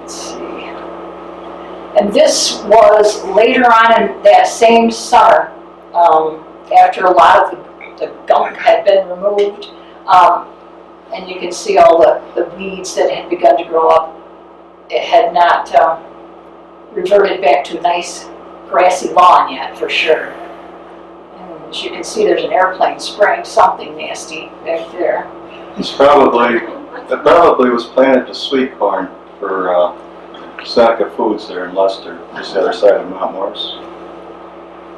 Speaker 3: Let's see. And this was later on in that same summer, after a lot of the gunk had been removed. And you can see all the weeds that had begun to grow up. It had not reverted back to a nice grassy lawn yet, for sure. And as you can see, there's an airplane spraying something nasty back there.
Speaker 5: It probably was planted to sweet corn for Seneca Foods there in Leicester, just the other side of Mount Morris.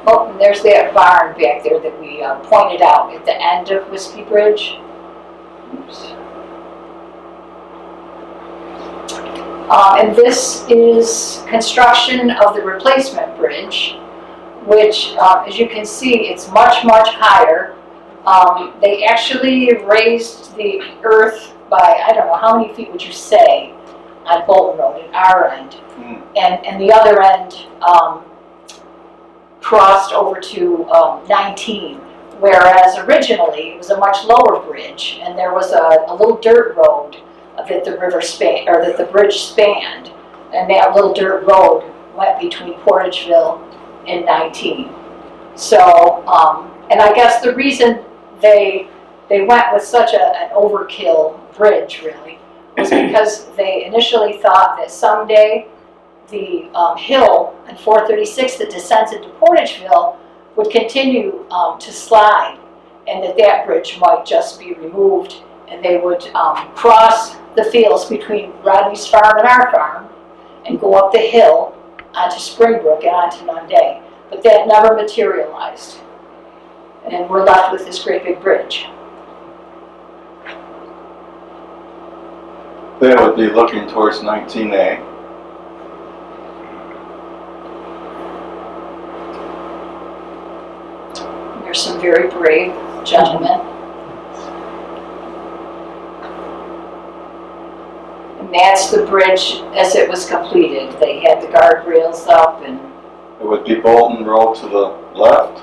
Speaker 3: Oh, and there's that barn back there that we pointed out at the end of Whiskey Bridge. Oops. And this is construction of the replacement bridge, which, as you can see, it's much, much higher. They actually raised the earth by, I don't know, how many feet would you say, on Bolton Road, at our end. And the other end crossed over to 19. Whereas originally it was a much lower bridge, and there was a little dirt road that the river span, or that the bridge spanned, and that little dirt road went between Portageville and 19. So, and I guess the reason they went with such an overkill bridge, really, was because they initially thought that someday the hill on 436 that descends into Portageville would continue to slide, and that bridge might just be removed, and they would cross the fields between Rodney's farm and our farm and go up the hill onto Springbrook and onto Nunday. But that never materialized, and we're left with this great big bridge.
Speaker 5: They would be looking towards 19A.
Speaker 3: There's some very brave gentlemen. And that's the bridge as it was completed. They had the guardrails up and...
Speaker 5: It would be Bolton Road to the left,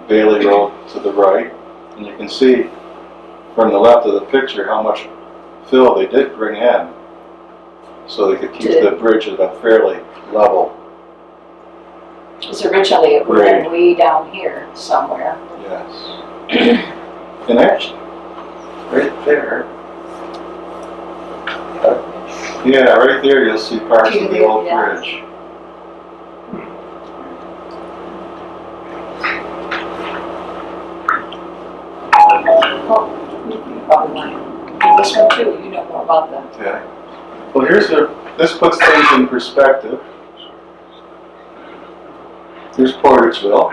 Speaker 5: Bailey Road to the right, and you can see from the left of the picture how much fill they did bring in, so they could keep the bridge at a fairly level.
Speaker 3: Because originally it would have been way down here somewhere.
Speaker 5: Yes. And actually, right there. Yeah, right there you'll see parts of the old bridge.
Speaker 3: Oh, you probably want this one too. You know more about them.
Speaker 5: Okay. Well, this puts things in perspective. Here's Portageville.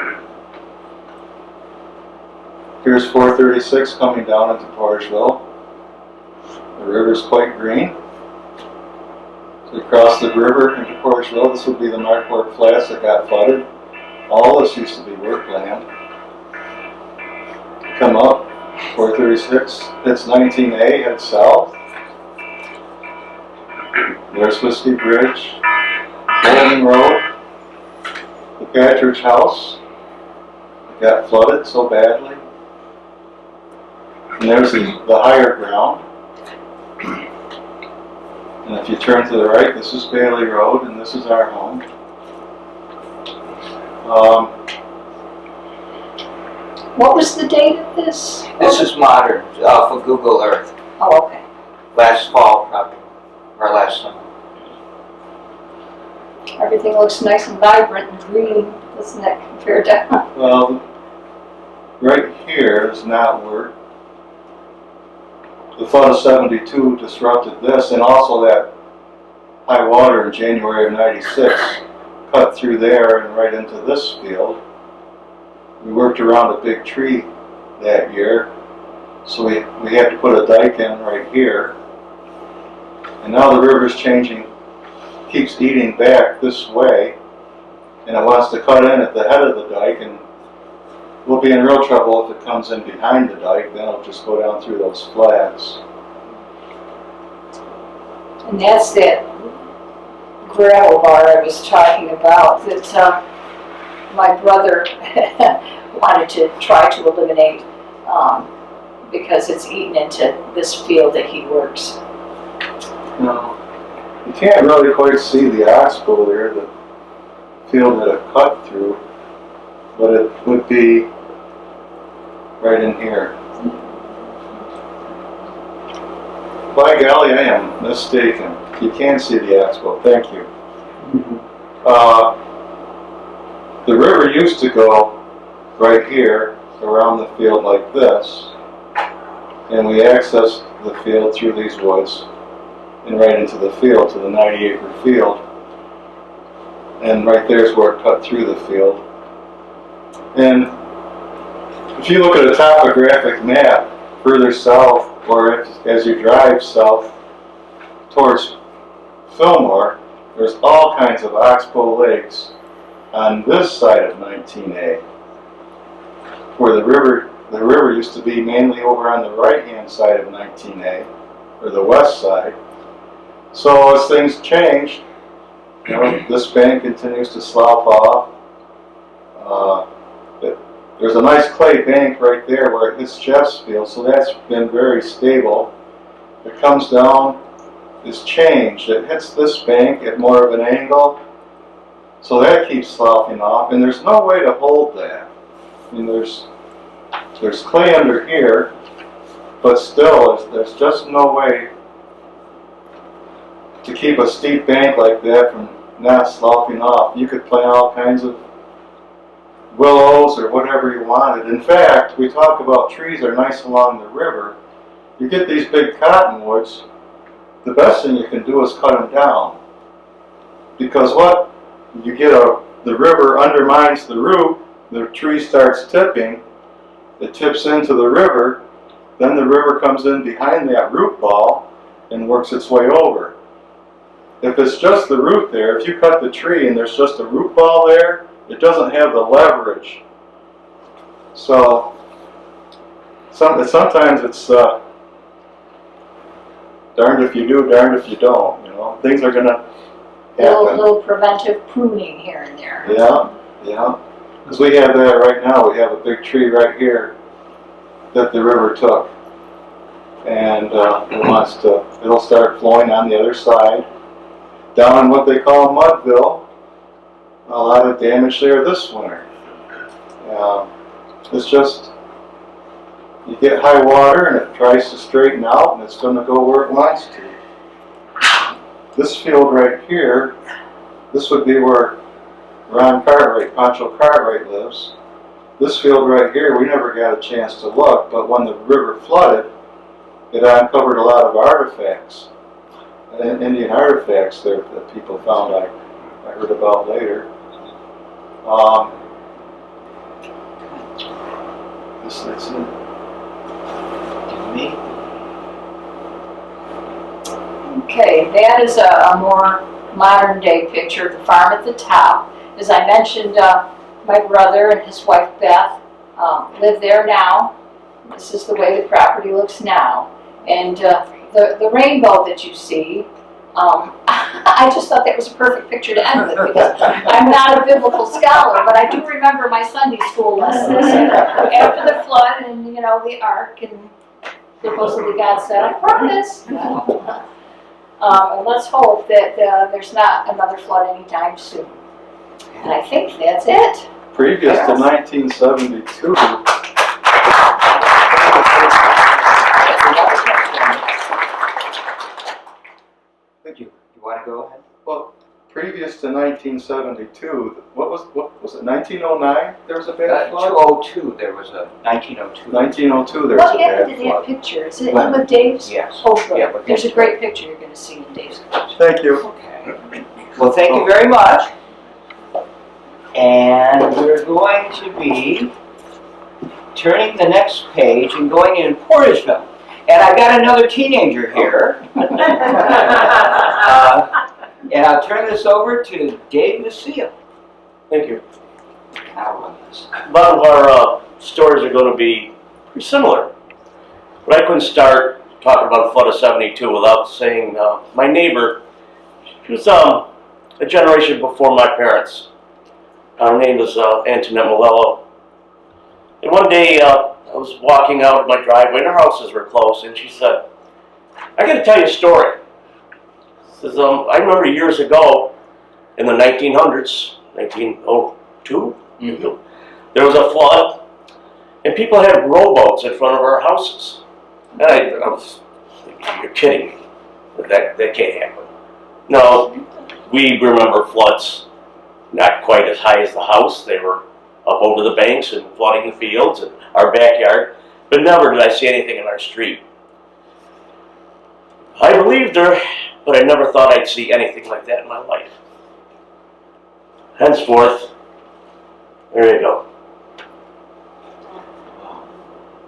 Speaker 5: Here's 436 coming down into Portageville. The river's quite green. So you cross the river into Portageville. This would be the Marquardt Flats that got flooded. All this used to be work land. Come up, 436, hits 19A, head south. There's Whiskey Bridge, Bowling Road, the Patridge House. It got flooded so badly. And there's the higher ground. And if you turn to the right, this is Bailey Road, and this is our home.
Speaker 3: What was the date of this?
Speaker 2: This is modern, for Google Earth.
Speaker 3: Oh, okay.
Speaker 2: Last fall, probably, or last summer.
Speaker 3: Everything looks nice and vibrant and green, doesn't it, compared to...
Speaker 5: Well, right here does not work. The flood of 72 disrupted this, and also that high water in January of 96 cut through there and right into this field. We worked around a big tree that year, so we had to put a dike in right here. And now the river's changing, keeps eating back this way, and it wants to cut in at the head of the dike, and we'll be in real trouble if it comes in behind the dike. Then it'll just go down through those flats.
Speaker 3: And that's that gravel bar I was talking about that my brother wanted to try to eliminate because it's eaten into this field that he works.
Speaker 5: No, you can't really quite see the oxbow there, the field that it cut through, but it would be right in here. By golly, I am mistaken. You can see the oxbow. Thank you. The river used to go right here around the field like this, and we accessed the field through these woods and right into the field, to the 90-acre field. And right there is where it cut through the field. And if you look at a topographic map further south, or as you drive south towards Fillmore, there's all kinds of oxbow lakes on this side of 19A, where the river used to be mainly over on the right-hand side of 19A, or the west side. So as things changed, you know, this bank continues to slough off. There's a nice clay bank right there where it hits Jeff's Field, so that's been very stable. It comes down, it's changed. It hits this bank at more of an angle, so that keeps sloughing off, and there's no way to hold that. I mean, there's clay under here, but still, there's just no way to keep a steep bank like that from not sloughing off. You could plant all kinds of willows or whatever you wanted. In fact, we talk about trees are nice along the river. You get these big cottonwoods, the best thing you can do is cut them down. Because what? You get the river undermines the root, the tree starts tipping, it tips into the river, then the river comes in behind that root ball and works its way over. If it's just the root there, if you cut the tree and there's just a root ball there, it doesn't have the leverage. So sometimes it's darned if you do, darned if you don't, you know. Things are gonna happen.
Speaker 3: Little preventive pruning here and there.
Speaker 5: Yeah, yeah. Because we have that right now. We have a big tree right here that the river took. And it'll start flowing on the other side. Down in what they call Mudville, a lot of damage there this winter. It's just, you get high water and it tries to straighten out and it's going to go where it wants to. This field right here, this would be where Pancho Cartwright lives. This field right here, we never got a chance to look, but when the river flooded, it uncovered a lot of artifacts, Indian artifacts there that people found. I heard about later. That's it.
Speaker 3: Okay, that is a more modern day picture of the farm at the top. As I mentioned, my brother and his wife Beth live there now. This is the way the property looks now. And the rainbow that you see, I just thought that was a perfect picture to end with because I'm not a biblical scholar, but I do remember my Sunday school lessons after the flood and, you know, the ark, and supposedly God said, I promise. And let's hope that there's not another flood anytime soon. And I think that's it.
Speaker 5: Previous to 1972,
Speaker 1: You want to go ahead?
Speaker 5: well, previous to 1972, what was it, 1909 there was a bad flood?
Speaker 1: 202, there was a 1902.
Speaker 5: 1902 there was
Speaker 3: What
Speaker 5: a bad
Speaker 3: happened to that
Speaker 5: flood.
Speaker 3: picture? Is it in with Dave's?
Speaker 1: Yes.
Speaker 3: Oh, good.
Speaker 1: Yeah, but
Speaker 3: There's a great picture you're going to see in Dave's picture.
Speaker 5: Thank you.
Speaker 1: Okay. Well, thank you very much. And we're going to be turning the next page and going in Portageville. And I've got another teenager here. And I'll turn this over to Dave Vasile.
Speaker 7: Thank you.
Speaker 1: Now run this.
Speaker 7: A lot of our stories are going to be pretty similar. But I couldn't start talking about the flood of 72 without saying my neighbor, she was a generation before my parents. Her name was Antoinette Malello. And one day I was walking out of my driveway and our houses were close, and she said, I got to tell you a story. She says, I remember years ago in the 1900s, 1902, there was a flood, and people had rowboats in front of our houses. And I was thinking, you're kidding me. That can't happen. No, we remember floods not quite as high as the house. They were up over the banks and flooding the fields and our backyard. But never did I see anything in our street. I believed her, but I never thought I'd see anything like that in my life. Henceforth, there you go.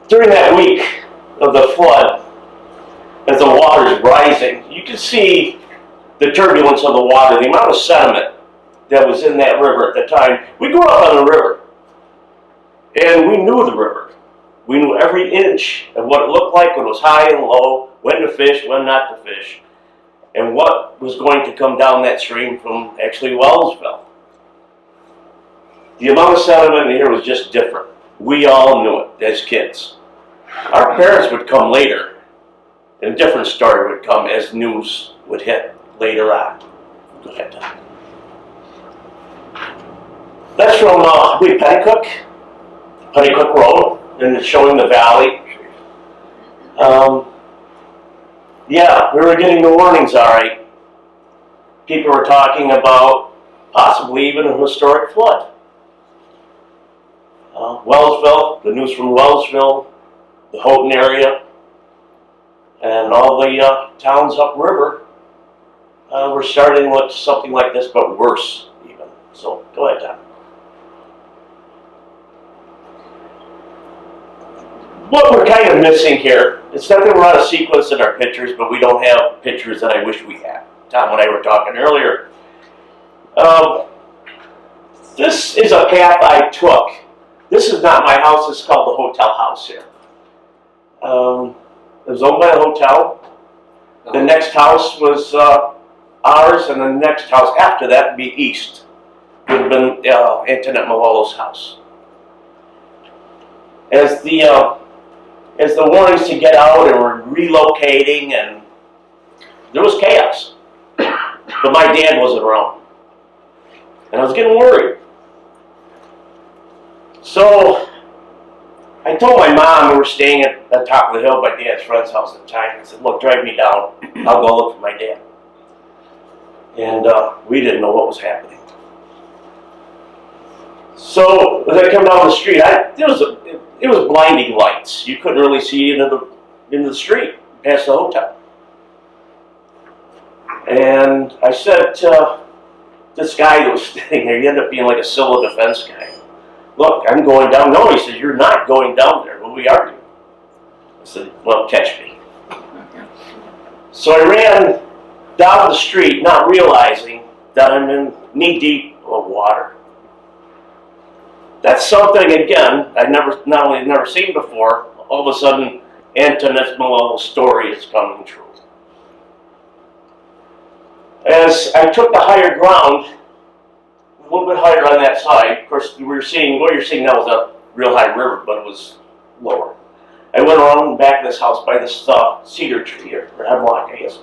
Speaker 7: During that week of the flood, as the water's rising, you can see the turbulence of the water, the amount of sediment that was in that river at the time. We grew up on the river, and we knew the river. We knew every inch of what it looked like when it was high and low, when to fish, when not to fish, and what was going to come down that stream from actually Wellsville. The amount of sediment in here was just different. We all knew it as kids. Our parents would come later, and a different story would come as news would hit later on. Go ahead, Tom. That's from Petticook Road, and it's showing the valley. Yeah, we were getting the warnings, all right. People were talking about possibly even a historic flood. Wellsville, the news from Wellsville, the Houghton area, and all the towns upriver were starting with something like this, but worse even. So, go ahead, Tom. What we're kind of missing here, it's not that we're out of sequence in our pictures, but we don't have pictures that I wish we had. Tom and I were talking earlier. This is a path I took. This is not my house, it's called the Hotel House here. It was owned by a hotel. The next house was ours, and the next house after that would be east. Would have been Antoinette Malolo's house. As the warnings to get out and we're relocating, and there was chaos. But my dad wasn't around. And I was getting worried. So I told my mom, we were staying at the top of the hill by Dad's friend's house at the time. I said, look, drive me down. I'll go look for my dad. And we didn't know what was happening. So as I come down the street, it was blinding lights. You couldn't really see into the street past the hotel. And I said to this guy that was standing there, he ended up being like a civil defense guy. Look, I'm going down. No, he said, you're not going down there. Well, we argued. I said, well, catch me. So I ran down the street, not realizing that I'm in knee-deep of water. That's something, again, I've not only never seen before, all of a sudden, Antoinette Malolo's story is coming true. As I took the higher ground, a little bit higher on that side, of course, what you're seeing now is a real high river, but it was lower. I went around the back of this house by this cedar tree here, or hemlock, I guess.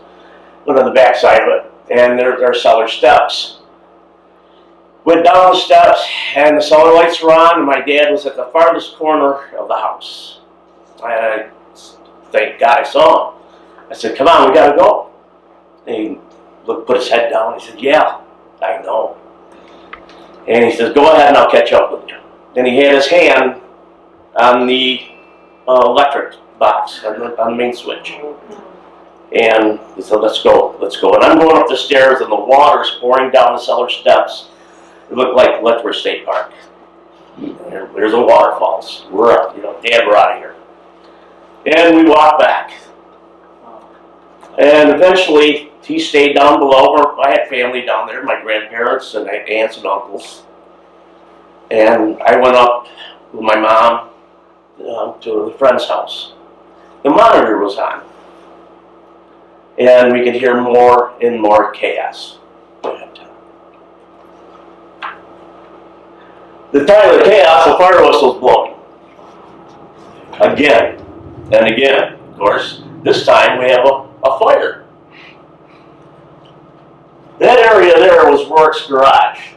Speaker 7: Went on the back side of it, and there are cellar steps. Went down the steps, and the cellar lights were on, and my dad was at the farthest corner of the house. I thank God I saw him. I said, come on, we gotta go. And he put his head down, and he said, yeah, I know. And he says, go ahead and I'll catch up with you. And he had his hand on the electric box, on the main switch. And he said, let's go. And I'm going up the stairs, and the water's pouring down the cellar steps. It looked like Letchworth State Park. There's the waterfalls. We're up, Dad, we're out of here. And we walked back. And eventually, he stayed down below. I had family down there, my grandparents and aunts and uncles. And I went up with my mom to a friend's house. The monitor was on. And we could hear more and more chaos. The time of the chaos, the fire whistle's blowing. Again and again. Of course, this time we have a fire. That area there was Rourke's garage.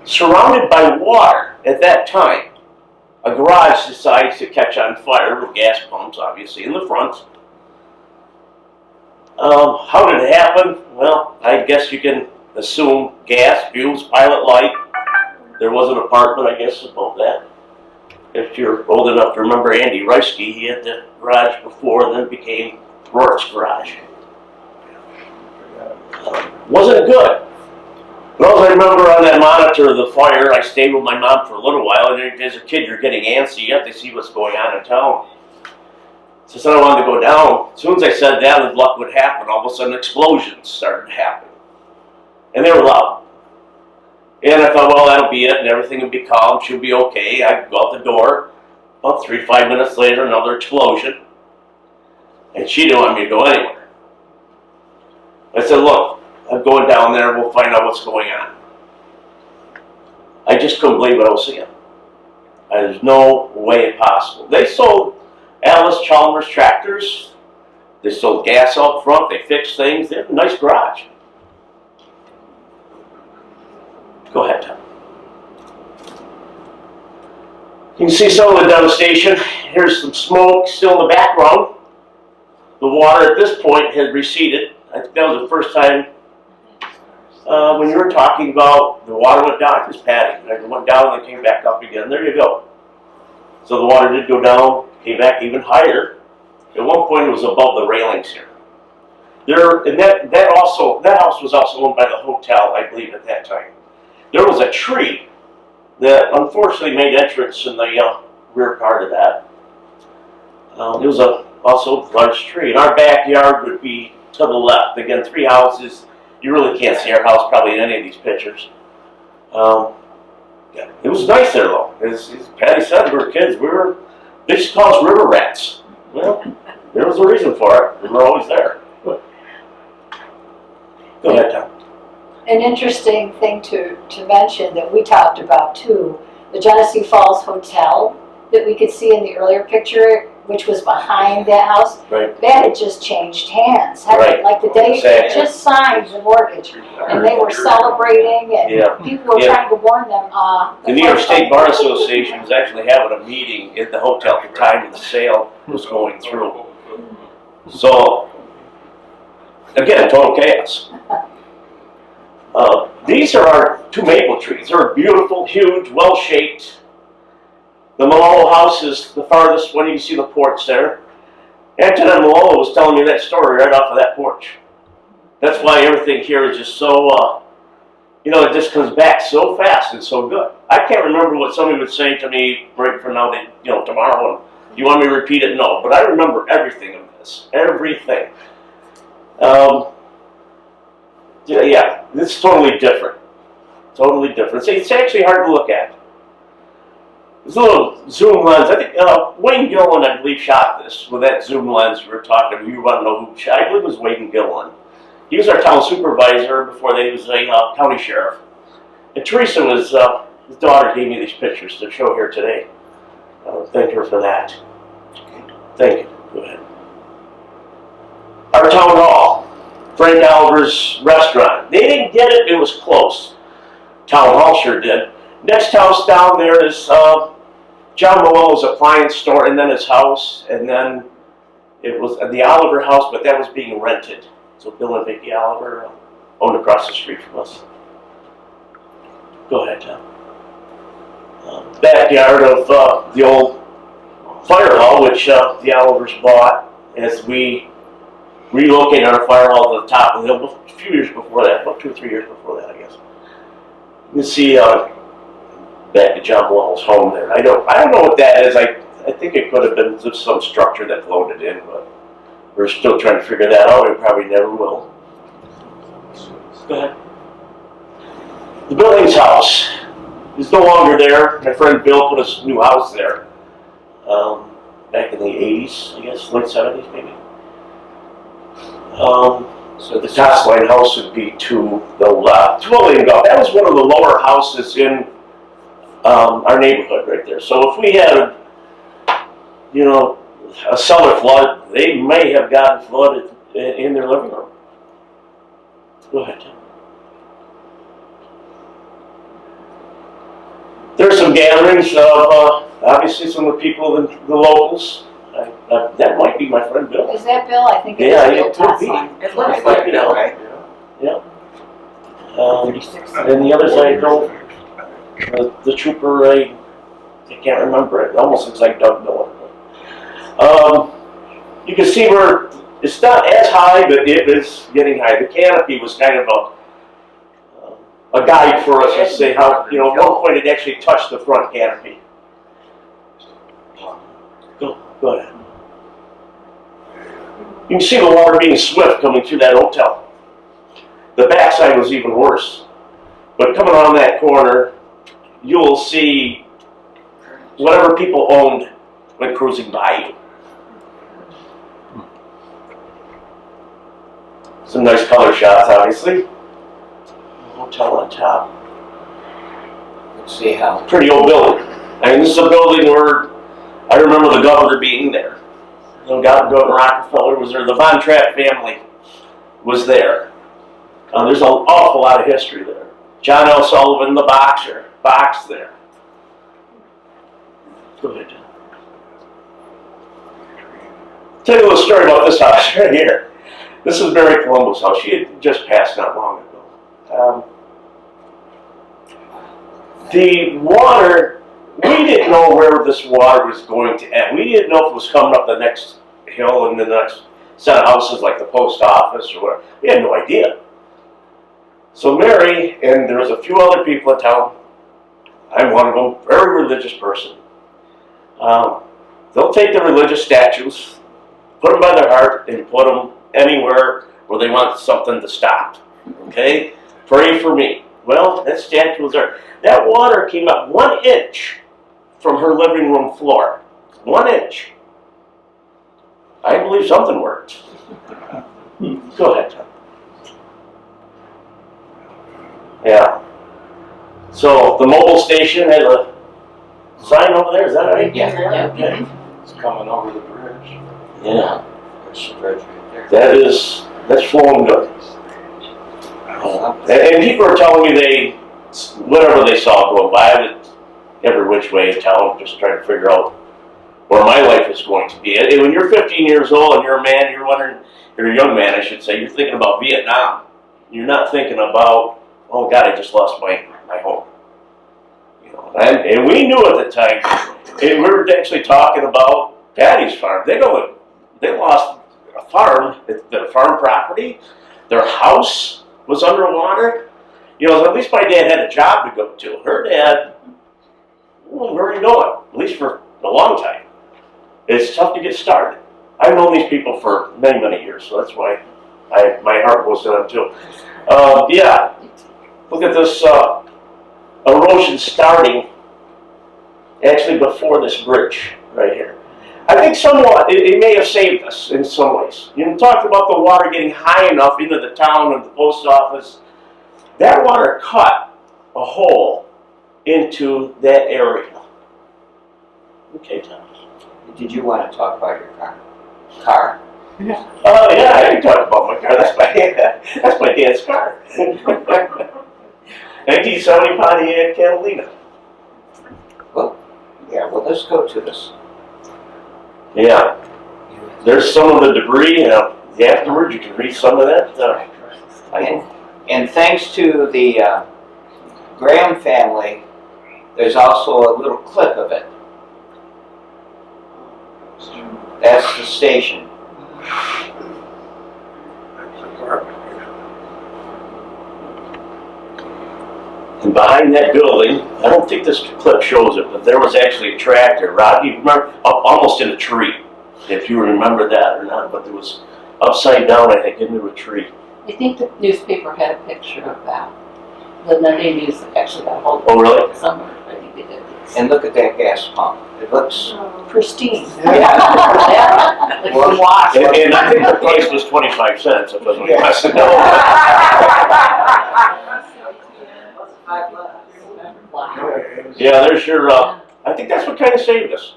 Speaker 7: Surrounded by water at that time, a garage decides to catch on fire with gas pumps, obviously, in the front. How did it happen? Well, I guess you can assume gas, fuels, pilot light. There was an apartment, I guess, above that. If you're old enough to remember Andy Reisky, he had the garage before, and then it became Rourke's garage. Wasn't good. But all I remember on that monitor of the fire, I stayed with my mom for a little while, and as a kid you're getting antsy, you have to see what's going on in town. So I said I wanted to go down. As soon as I said that, luck would happen. All of a sudden explosions started to happen. And they were loud. And I thought, well, that'll be it, and everything would be calm, she'll be okay. I'd go out the door. About 3-5 minutes later, another explosion. And she didn't want me to go anywhere. I said, look, I'm going down there, we'll find out what's going on. I just couldn't believe what I was seeing. There's no way possible. They sold Alice Chalmers tractors. They sold gas out front, they fixed things. They had a nice garage. Go ahead, Tom. You can see some of the devastation. Here's some smoke still in the background. The water at this point had receded. I think that was the first time when you were talking about the water went down. It was padding. It went down and it came back up again. There you go. So the water did go down, came back even higher. At one point it was above the railings here. And that house was also owned by the hotel, I believe, at that time. There was a tree that unfortunately made entrance in the rear part of that. It was also a large tree. And our backyard would be to the left. Again, 3 houses. You really can't see our house probably in any of these pictures. Yeah, it was nice there though. As Patty said, we were kids. They used to call us river rats. Well, there was a reason for it. We were always there. Go ahead, Tom.
Speaker 3: An interesting thing to mention that we talked about too, the Genesee Falls Hotel that we could see in the earlier picture, which was behind that house,
Speaker 7: Right.
Speaker 3: that had just changed hands.
Speaker 7: Right.
Speaker 3: Like the day they
Speaker 7: Exactly.
Speaker 3: just signed the mortgage, and they were celebrating, and
Speaker 7: Yeah.
Speaker 3: people were
Speaker 7: Yeah.
Speaker 3: trying to warn them.
Speaker 7: The New York State Bar Association was actually having a meeting at the hotel at the time the sale was going through. So, again, total chaos. These are our two maple trees. They're beautiful, huge, well-shaped. The Malolo house is the farthest one. You can see the porch there. Antonin Malolo was telling me that story right off of that porch. That's why everything here is just so, it just comes back so fast and so good. I can't remember what somebody would say to me right from now, tomorrow, and you want me to repeat it? No, but I remember everything of this. Everything. Yeah, it's totally different. Totally different. It's actually hard to look at. There's a little zoom lens. I think Wayne Gillen, I believe, shot this with that zoom lens we were talking. You want to know who shot? I believe it was Wayne Gillen. He was our town supervisor before that he was a county sheriff. And Teresa was, his daughter gave me these pictures to show here today. Thank her for that. Thank you. Go ahead. Our town hall. Frank Oliver's restaurant. They didn't get it, it was close. Town hall sure did. Next house down there is John Malolo's appliance store, and then his house, and then it was the Oliver house, but that was being rented. So Bill and Vicki Oliver owned across the street from us. Go ahead, Tom. Backyard of the old fire hall, which the Olivers bought as we relocated our fire hall to the top of the hill a few years before that, about 2 or 3 years before that, I guess. You can see back to John Malolo's home there. I don't know what that is. I think it could have been just some structure that floated in, but we're still trying to figure that out. We probably never will. Go ahead. The Billings house is no longer there. My friend Bill put a new house there back in the 80s, I guess, late 70s maybe. So the Tosline house would be to the left. That was one of the lower houses in our neighborhood right there. So if we had, a cellar flood, they may have gotten flooded in their living room. Go ahead, Tim. There's some gatherings of, obviously, some of the people, the locals. That might be my friend Bill.
Speaker 3: Is that Bill? I think it
Speaker 7: Yeah,
Speaker 3: is Bill
Speaker 7: it could be.
Speaker 3: Tosline.
Speaker 2: It looks like it, right?
Speaker 7: Yeah. And the others I don't. The trooper, I can't remember it. It almost looks like Doug Miller. You can see where it's not as high, but it is getting high. The canopy was kind of a guide for us to say how, at one point it actually touched the front canopy. Go ahead. You can see the water being swift coming through that hotel. The backside was even worse. But coming around that corner, you'll see whatever people owned when cruising by you. Some nice color shots, obviously. Hotel on top.
Speaker 2: Let's see how.
Speaker 7: Pretty old building. And this is a building where I remember the governor being there. Governor Rockefeller was there. The Von Trapp family was there. There's an awful lot of history there. John L. Sullivan, the boxer, boxed there. Go ahead, John. Tell you a little story about this house right here. This is Mary Colombo's house. She had just passed not long ago. The water, we didn't know where this water was going to end. We didn't know if it was coming up the next hill and the next set of houses like the post office or whatever. We had no idea. So Mary, and there was a few other people in town, I'm one of them, very religious person. They'll take the religious statues, put them by their heart, and put them anywhere where they want something to stop. Okay? Pray for me. Well, that statue was there. That water came up 1 inch from her living room floor. 1 inch. I believe something worked. Go ahead, Tom. Yeah. So the mobile station has a sign over there, is that right?
Speaker 2: Yeah.
Speaker 7: Okay.
Speaker 5: It's coming over the bridge.
Speaker 7: Yeah.
Speaker 2: There's the bridge right
Speaker 7: That's flowing good. And people are telling me whatever they saw going by, every which way in town, just trying to figure out where my life is going to be. And when you're 15 years old and you're a man, you're a young man, I should say, you're thinking about Vietnam. You're not thinking about, oh God, I just lost my home. You know, and we knew at the time, and we were actually talking about Patty's farm. They lost a farm, their farm property, their house was underwater. You know, at least my dad had a job to go to. Her dad, well, where are you going? At least for a long time. It's tough to get started. I've known these people for many, many years, so that's why my heart goes to them too. Yeah, look at this erosion starting actually before this bridge right here. I think somewhat it may have saved us in some ways. You talked about the water getting high enough into the town and the post office. That water cut a hole into that area. Okay, Tom.
Speaker 2: Did you want to talk about your car?
Speaker 7: Oh yeah, I can talk about my car. That's my dad's car. 1970 Pontiac Catalina.
Speaker 2: Yeah, well, let's go to this.
Speaker 7: Yeah. There's some of the debris. Afterwards, you can read some of that.
Speaker 2: And thanks to the Graham family, there's also a little clip of it. That's the station.
Speaker 7: And behind that building, I don't think this clip shows it, but there was actually a tractor. Rob, you remember, up almost in a tree, if you remember that or not, but it was upside down, I think, into a tree.
Speaker 8: I think the newspaper had a picture of that. The Monday News actually got a hold of it.
Speaker 7: Oh, really?
Speaker 8: Somewhere, I think they did.
Speaker 2: And look at that gas pump. It looks...
Speaker 8: Pristine.
Speaker 2: Yeah.
Speaker 8: Like the wash.
Speaker 7: And I think the price was 25 cents, if I was to know.
Speaker 8: Wow.
Speaker 7: Yeah, there's your, I think that's what kind of saved us.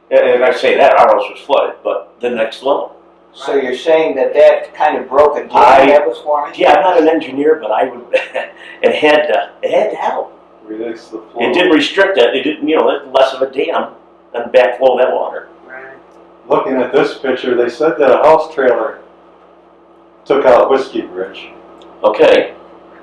Speaker 7: And I say that, our house was flooded, but the next level.
Speaker 2: So you're saying that kind of broke a dam that was forming?
Speaker 7: Yeah, I'm not an engineer, but I would, it had to help.
Speaker 5: Release the flow.
Speaker 7: It did restrict it. It didn't, less of a dam than backflow that water.
Speaker 5: Looking at this picture, they said that a house trailer took out Whiskey Bridge.
Speaker 7: Okay.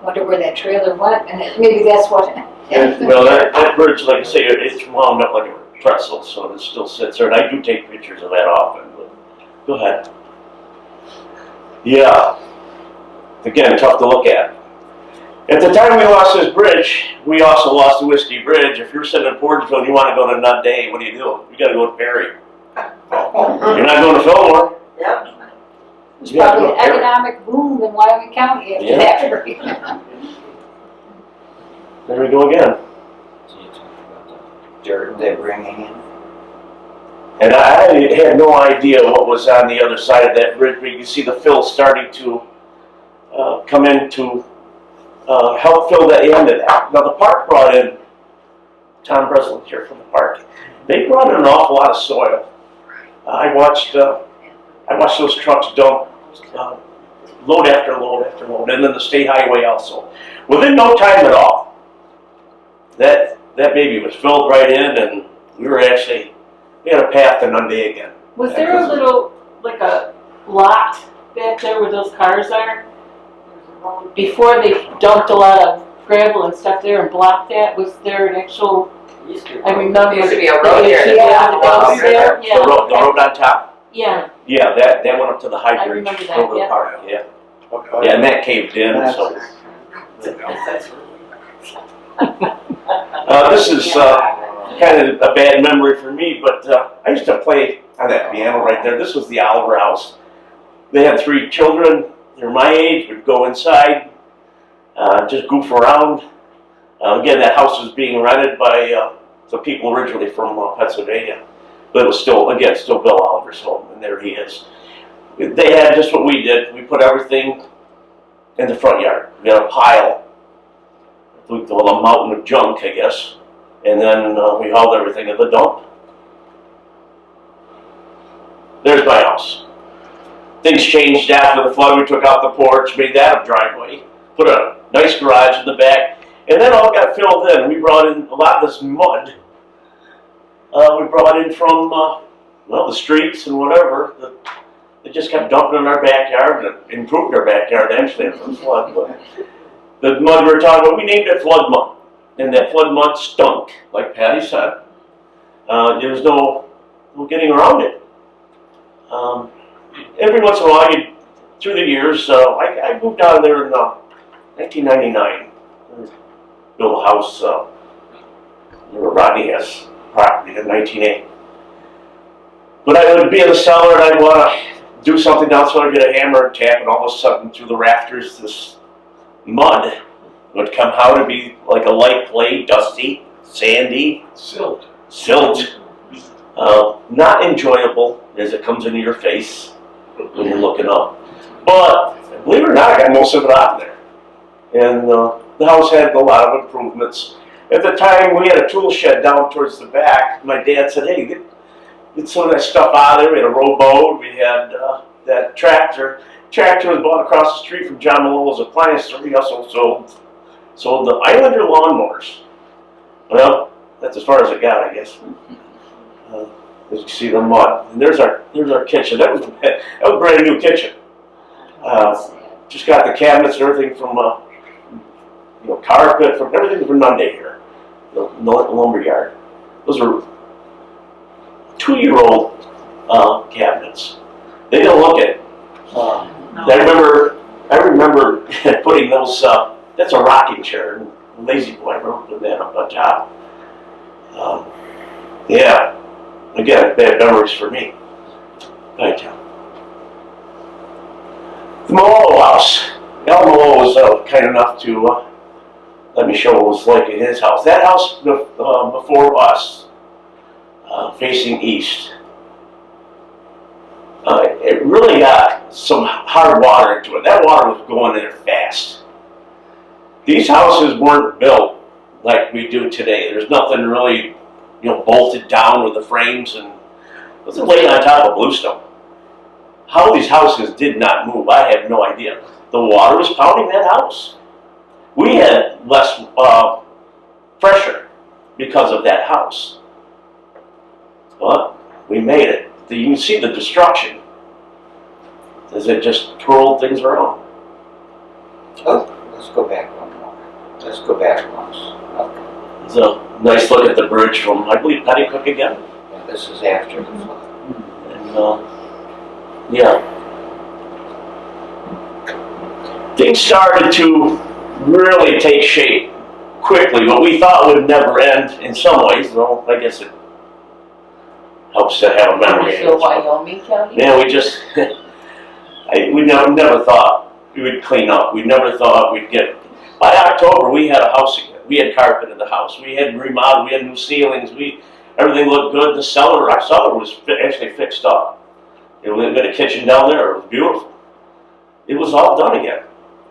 Speaker 3: Wonder where that trailer went, and maybe that's what.
Speaker 7: Well, that bridge, like I say, it's wound up like a pretzel, so it still sits there. And I do take pictures of that often, but go ahead. Yeah. Again, tough to look at. At the time we lost this bridge, we also lost the Whiskey Bridge. If you're sitting in Portageville and you want to go to Nut Day, what do? You got to go to Perry. You're not going to Fillmore.
Speaker 6: Yep.
Speaker 3: It's probably an economic boom in Wyoming County after that.
Speaker 7: There we go again.
Speaker 2: Dirt they're bringing in.
Speaker 7: And I had no idea what was on the other side of that bridge, but you can see the fill starting to come in to help fill the end of that. Now the park brought in, Tom Breslin here from the park, they brought in an awful lot of soil. I watched those trucks dump load after load after load, and then the state highway also. Within no time at all, that baby was filled right in, and we had a path to Nunde again.
Speaker 8: Was there a little, like a lot back there where those cars are? Before they dumped a lot of gravel and stuff there and blocked that, was there an actual, I remember.
Speaker 6: There used to be a road there.
Speaker 8: Yeah.
Speaker 7: The road on top?
Speaker 8: Yeah,
Speaker 7: Yeah, that went up to the high
Speaker 8: I
Speaker 7: bridge
Speaker 8: remember that,
Speaker 7: over the
Speaker 8: yeah.
Speaker 7: park, yeah. Yeah, and that caved in, so. This is kind of a bad memory for me, but I used to play on that piano right there. This was the Oliver house. They had 3 children. They're my age. We'd go inside, just goof around. Again, that house was being rented by the people originally from Pennsylvania. But it was still Bill Oliver's home. And and there he is. They had just what we did. We put everything in the front yard. We had a pile, we call a mountain of junk, I guess, and then we hauled everything at the dump. There's my house. Things changed after the flood. We took out the porch, made that a driveway, put a nice garage in the back, and then all got filled in. We brought in a lot of this mud. We brought in from, the streets and whatever. They just kept dumping in our backyard, and it improved our backyard actually after the flood. But the mud we were talking about, we named it flood mud. And that flood mud stunk, like Patty said. There was no getting around it. Every once in a while, through the years, I moved down there in 1999. Built a house where Rodney has property in 1980. But I would be in the cellar and I'd want to do something down, so I'd get a hammer and tap, and all of a sudden through the rafters, this mud would come out and be like a light clay, dusty, sandy. Silt. Not enjoyable as it comes into your face when you're looking up. But believe it or not, I got most of it out there. And the house had a lot of improvements. At the time, we had a tool shed down towards the back. My dad said, hey, get some of that stuff out of there. We had a rowboat. We had that tractor. Tractor was bought across the street from John Malolo's appliance store. He also sold the Islander lawnmowers. Well, that's as far as it got, I guess. As you see the mud. And there's our kitchen. That was a brand new kitchen. Just got the cabinets and everything from carpet, from everything from Nunde here, the lumber yard. Those were 2-year-old cabinets. They didn't look it. I remember putting those. That's a rocking chair. Lazy Boy. I remember putting that up on top. Yeah. Again, bad memories for me. Thank you. The Malolo house. Al Malolo was kind enough to let me show what it was like in his house. That house before us, facing east, it really got some hard water into it. That water was going in there fast. These houses weren't built like we do today. There's nothing really, bolted down with the frames, and it was laid on top of bluestone. How these houses did not move, I have no idea. The water was pounding that house. We had less pressure because of that house. But we made it. You can see the destruction as it just twirled things around.
Speaker 1: Oh, let's go back one more. Let's go back once. Okay.
Speaker 7: It's a nice look at the bridge from, I believe, Petticoat again.
Speaker 1: Yeah, this is after the flood.
Speaker 7: And yeah. Things started to really take shape quickly. What we thought would never end in some ways, well, I guess it helps to have a memory.
Speaker 8: So Wyoming County?
Speaker 7: Yeah, we just, we never thought we would clean up. We never thought we'd get, by October we had a house again. We had carpet in the house. We had remodeled, we had new ceilings, everything looked good. Our cellar was actually fixed up. We had a kitchen down there, it was beautiful. It was all done again.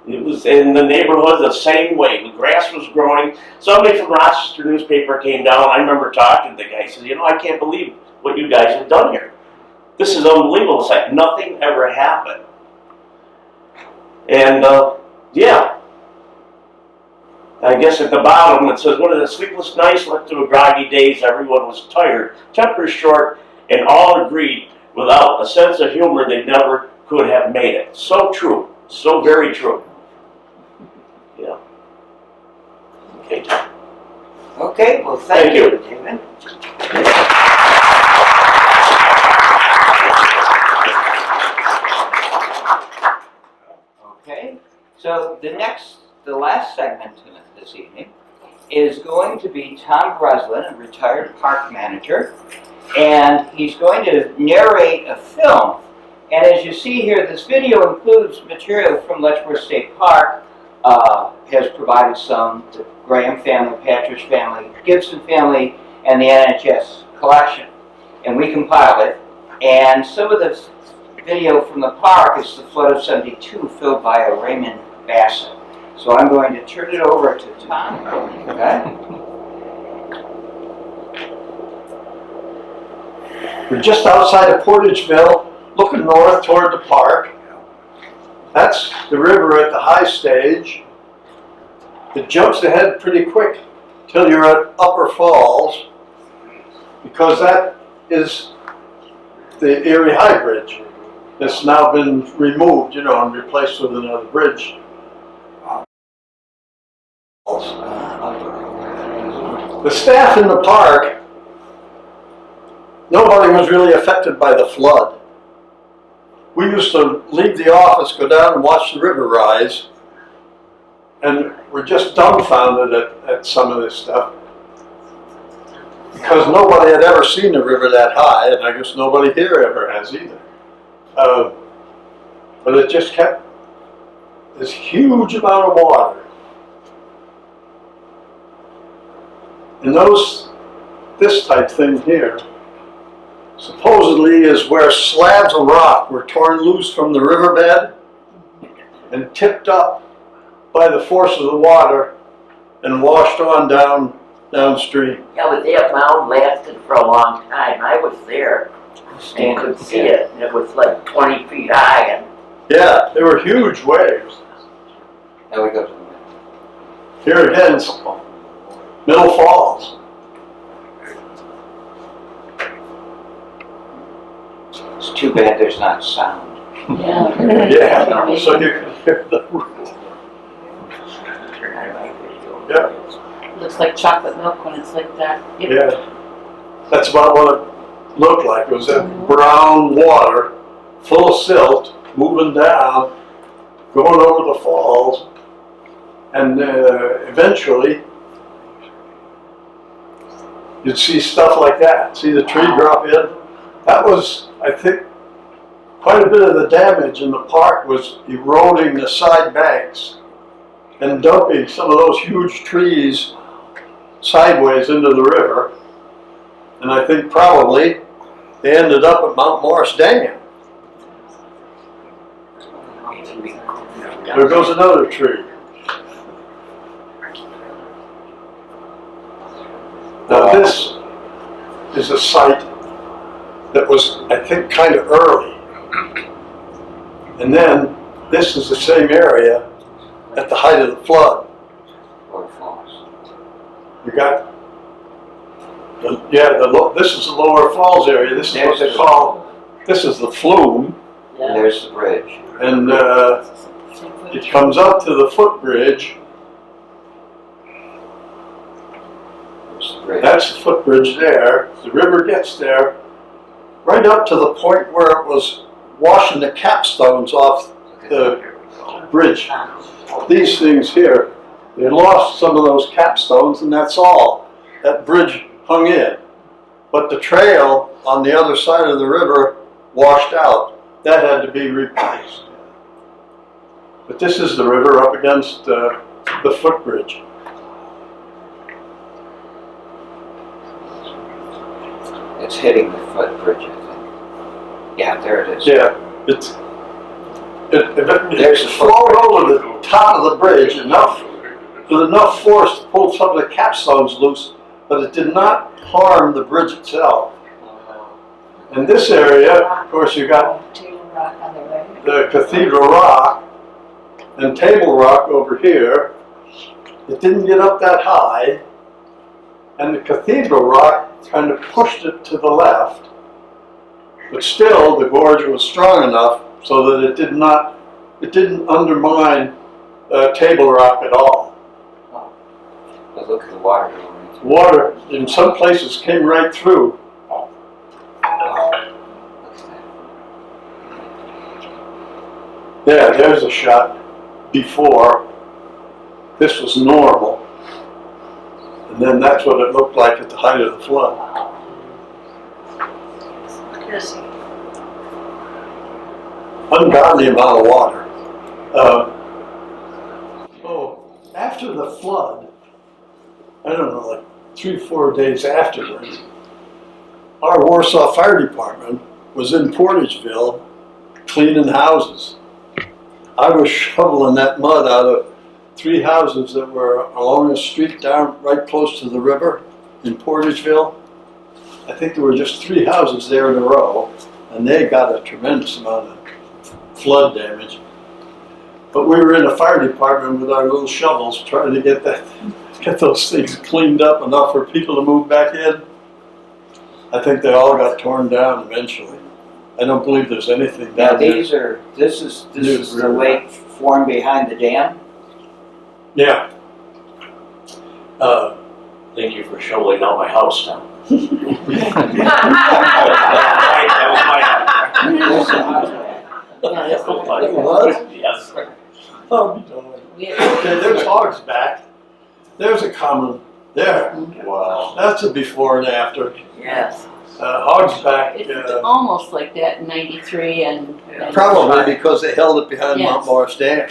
Speaker 7: It was in the neighborhood the same way. The grass was growing. Somebody from Rochester newspaper came down. I remember talking to the guy. He said, I can't believe what you guys have done here. This is unbelievable. It's like nothing ever happened. And, yeah. I guess at the bottom it says, one of the sleepless nights led to groggy days. Everyone was tired, tempers short, and all agreed without a sense of humor they never could have made it. So true. So very true. Yeah. Okay, Tom.
Speaker 1: Okay, well, thank you, David. Okay, so the last segment this evening is going to be Tom Breslin, a retired park manager, and he's going to narrate a film. And as you see here, this video includes material from Letchworth State Park, has provided some, the Graham family, Patridge family, Gibson family, and the NHS collection. And we compiled it.
Speaker 2: And some of the video from the park is the flood of 72 filled by a Raymond Bassett. So I'm going to turn it over to Tom. Okay?
Speaker 9: We're just outside of Portageville, looking north toward the park. That's the river at the high stage. It jumps ahead pretty quick till you're at Upper Falls, because that is the Erie High Bridge that's now been removed, you know, and replaced with another bridge. The staff in the park, nobody was really affected by the flood. We used to leave the office, go down and watch the river rise, and we're just dumbfounded at some of this stuff. Because nobody had ever seen a river that high, and I guess nobody here ever has either. But it just kept this huge amount of water. And this type thing here, supposedly is where slabs of rock were torn loose from the riverbed and tipped up by the force of the water and washed on downstream.
Speaker 10: Yeah, but that mound lasted for a long time. I was there and could see it, and it was like 20 feet high. And
Speaker 9: yeah, there were huge waves.
Speaker 2: Now we go to the
Speaker 9: Here again, Middle Falls.
Speaker 2: It's too bad there's not sound.
Speaker 8: Yeah.
Speaker 9: Yeah, so you can hear the yeah.
Speaker 8: Looks like chocolate milk when it's like that. Yep.
Speaker 9: Yeah, that's about what it looked like. It was that brown water, full of silt, moving down, going over the falls, and eventually you'd see stuff like that. See the tree drop in? That was, I think, quite a bit of the damage in the park was eroding the side banks and dumping some of those huge trees sideways into the river. And I think probably they ended up at Mount Morris Dam. There goes another tree. Now this is a site that was, I think, kind of early. And then this is the same area at the height of the flood. You got, this is the Lower Falls area. This is what they call, this is the flume.
Speaker 2: And there's the bridge.
Speaker 9: And it comes up to the footbridge.
Speaker 2: There's the bridge.
Speaker 9: That's the footbridge there. The river gets there, right up to the point where it was washing the capstones off the bridge. These things here, they lost some of those capstones, and that's all. That bridge hung in. But the trail on the other side of the river washed out. That had to be replaced. But this is the river up against the footbridge.
Speaker 2: It's hitting the footbridge, I think. Yeah, there it is.
Speaker 9: Yeah, it flowed over the top of the bridge with enough force to pull some of the capstones loose, but it did not harm the bridge itself. In this area, of course, you got the Cathedral Rock and Table Rock over here. It didn't get up that high, and the Cathedral Rock kind of pushed it to the left, but still the gorge was strong enough so that it didn't undermine Table Rock at all.
Speaker 2: But look at the water.
Speaker 9: Water in some places came right through. Yeah, there's a shot before. This was normal. And then that's what it looked like at the height of the flood. Ungodly amount of water. After the flood, I don't know, like 3-4 days afterwards, our Warsaw Fire Department was in Portageville cleaning houses. I was shoveling that mud out of 3 houses that were along a street down right close to the river in Portageville. I think there were just 3 houses there in a row, and they got a tremendous amount of flood damage. But we were in a fire department with our little shovels trying to get those things cleaned up enough for people to move back in. I think they all got torn down eventually. I don't believe there's anything
Speaker 2: Now
Speaker 9: down there.
Speaker 2: this is the lake formed behind the dam?
Speaker 9: Yeah.
Speaker 7: Thank you for shoveling out my house now.
Speaker 8: Yeah, that's the one.
Speaker 9: It was?
Speaker 7: Yes.
Speaker 9: Oh, be darned.
Speaker 8: We had-
Speaker 9: Okay, there's Hogs back. There's a common there.
Speaker 5: Wow.
Speaker 9: That's a before and after.
Speaker 10: Yes.
Speaker 9: Hogs back,
Speaker 8: It's almost like that in '93 and.
Speaker 9: probably because they held it behind
Speaker 8: Yes.
Speaker 9: Mount Morris Dam.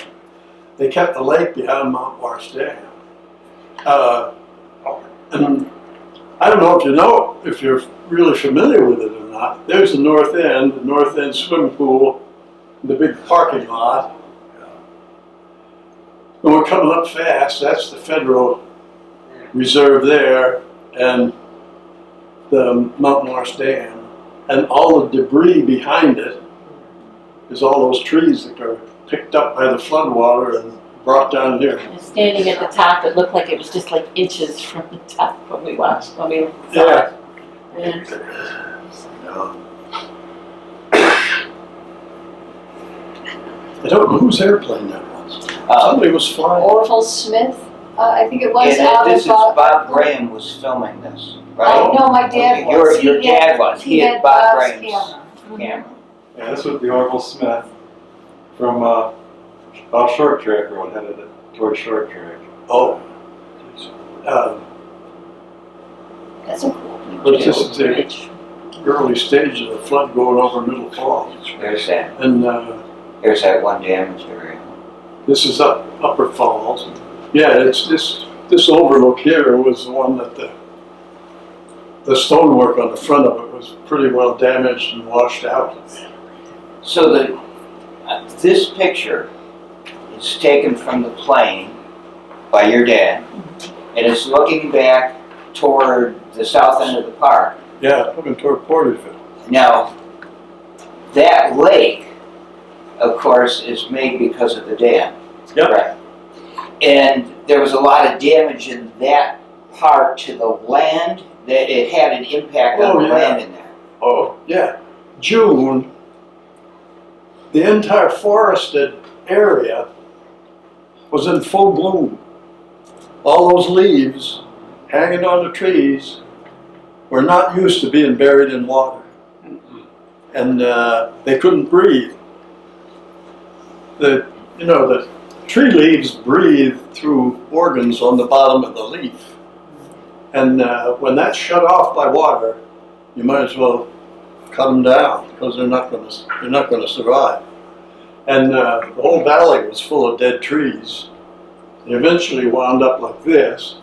Speaker 9: They kept the lake behind Mount Morris Dam. And I don't know if you're really familiar with it or not. There's the north end swimming pool, the big parking lot. And we're coming up fast. That's the Federal Reserve there, and the Mount Morris Dam. And all the debris behind it is all those trees that are picked up by the floodwater and brought down here.
Speaker 8: Standing at the top, it looked like it was just like inches from the top when we watched, when we saw
Speaker 9: Yeah.
Speaker 8: it. And
Speaker 9: I don't know whose airplane that was. Somebody was flying.
Speaker 3: Orville Smith, I think it was,
Speaker 2: And
Speaker 3: out
Speaker 2: this is
Speaker 3: of,
Speaker 2: Bob Graham was filming this, right?
Speaker 3: no, my dad
Speaker 2: Okay,
Speaker 3: was.
Speaker 2: your dad was. He had Bob
Speaker 3: Bob's
Speaker 2: Graham's
Speaker 3: camera.
Speaker 2: camera.
Speaker 5: Yeah, this was the Orville Smith from off Short Track Road, headed towards Short Track.
Speaker 9: Oh.
Speaker 3: That's a cool
Speaker 9: But this is the early stage of the flood going over Middle Falls.
Speaker 2: There's that.
Speaker 9: And
Speaker 2: There's that one damage area.
Speaker 9: this is Upper Falls. Yeah, it's this overlook here was the one that the stonework on the front of it was pretty well damaged and washed out.
Speaker 2: So this picture is taken from the plane by your dad, and it's looking back toward the south end of the park.
Speaker 9: Yeah, looking toward Portageville.
Speaker 2: Now, that lake, of course, is made because of the dam.
Speaker 9: Yep.
Speaker 2: Right. And there was a lot of damage in that part to the land, that it had an impact on
Speaker 9: Oh,
Speaker 2: the
Speaker 9: yeah.
Speaker 2: land in there.
Speaker 9: Oh, yeah. June, the entire forested area was in full bloom. All those leaves hanging on the trees were not used to being buried in water. And they couldn't breathe. The tree leaves breathe through organs on the bottom of the leaf. And when that's shut off by water, you might as well cut them down because they're not going to survive. And the whole valley was full of dead trees. They eventually wound up like this,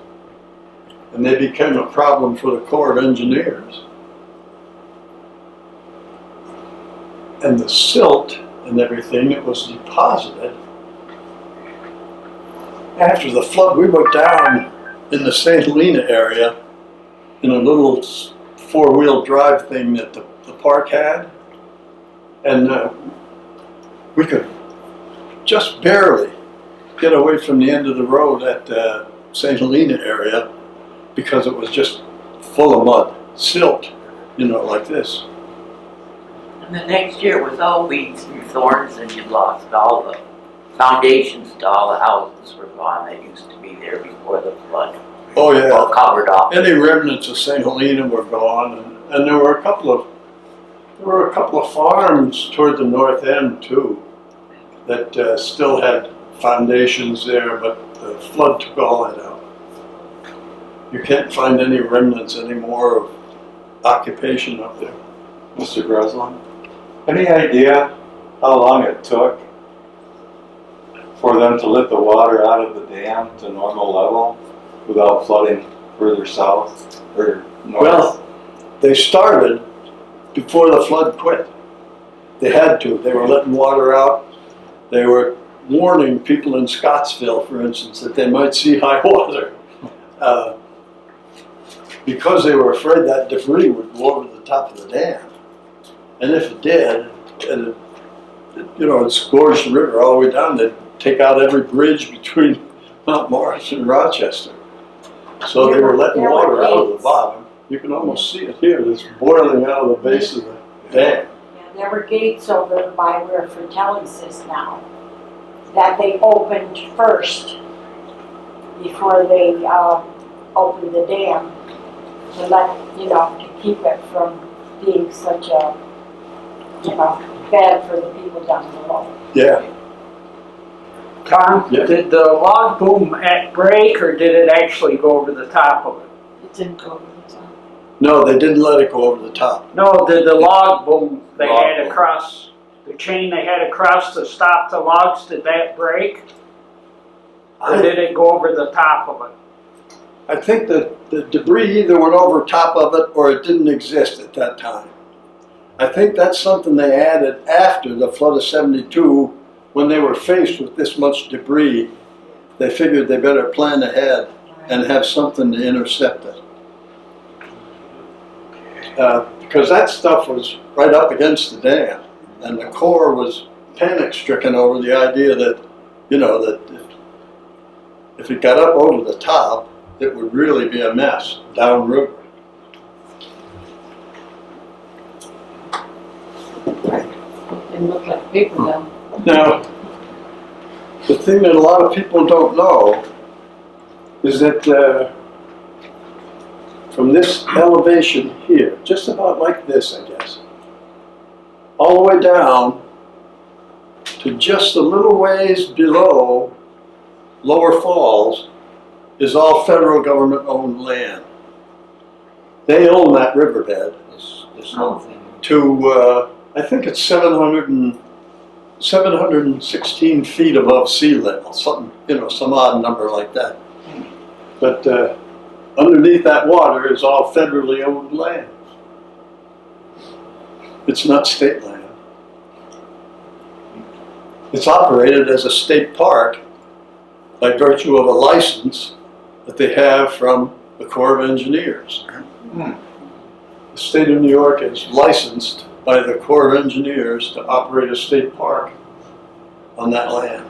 Speaker 9: and they became a problem for the Corps of Engineers. And the silt and everything that was deposited after the flood, we went down in the St. Helena area in a little four-wheel drive thing that the park had, and we could just barely get away from the end of the road at the St. Helena area because it was just full of mud, silt, like this.
Speaker 10: And the next year it was all weeds and thorns, and you lost all the foundations to all the houses were gone that used to be there before the flood.
Speaker 9: Oh yeah.
Speaker 10: All covered up.
Speaker 9: Any remnants of St. Helena were gone, and there were a couple of farms toward the north end too that still had foundations there, but the flood took all that out. You can't find any remnants anymore of occupation up there.
Speaker 5: Mr. Breslin, any idea how long it took for them to let the water out of the dam to normal level without flooding further south or north?
Speaker 9: Well, they started before the flood quit. They had to. They were letting water out. They were warning people in Scottsville, for instance, that they might see high water. Because they were afraid that debris would go over the top of the dam. And if it did, and it scourged the river all the way down, they'd take out every bridge between Mount Morris and Rochester. So they were letting water out of the bottom. You can almost see it here. It's boiling out of the base of the dam.
Speaker 11: Yeah, there were gates over by where Fratelli's is now that they opened first before they opened the dam to let, to keep it from being such a, bad for the people down below.
Speaker 9: Yeah.
Speaker 12: Tom,
Speaker 9: Yeah.
Speaker 12: did the log boom break, or did it actually go over the top of it?
Speaker 8: It didn't go over the top.
Speaker 9: No, they didn't let it go over the top.
Speaker 12: No, did the log boom they
Speaker 7: Log
Speaker 12: had
Speaker 7: boom.
Speaker 12: across, the chain they had across to stop the logs, did that break? Or did it go over the top of it?
Speaker 9: I think that the debris either went over top of it or it didn't exist at that time. I think that's something they added after the flood of '72, when they were faced with this much debris. They figured they better plan ahead and have something to intercept it. Because that stuff was right up against the dam, and the Corps was panic-stricken over the idea that, that if it got up over the top, it would really be a mess downriver.
Speaker 8: Didn't look like paper mill.
Speaker 9: Now, the thing that a lot of people don't know is that from this elevation here, just about like this, I guess, all the way down to just a little ways below Lower Falls is all federal government-owned land. They own that riverbed
Speaker 1: This whole thing.
Speaker 9: to, I think it's 716 feet above sea level, something, some odd number like that. But underneath that water is all federally owned land. It's not state land. It's operated as a state park by virtue of a license that they have from the Corps of Engineers. The state of New York is licensed by the Corps of Engineers to operate a state park on that land,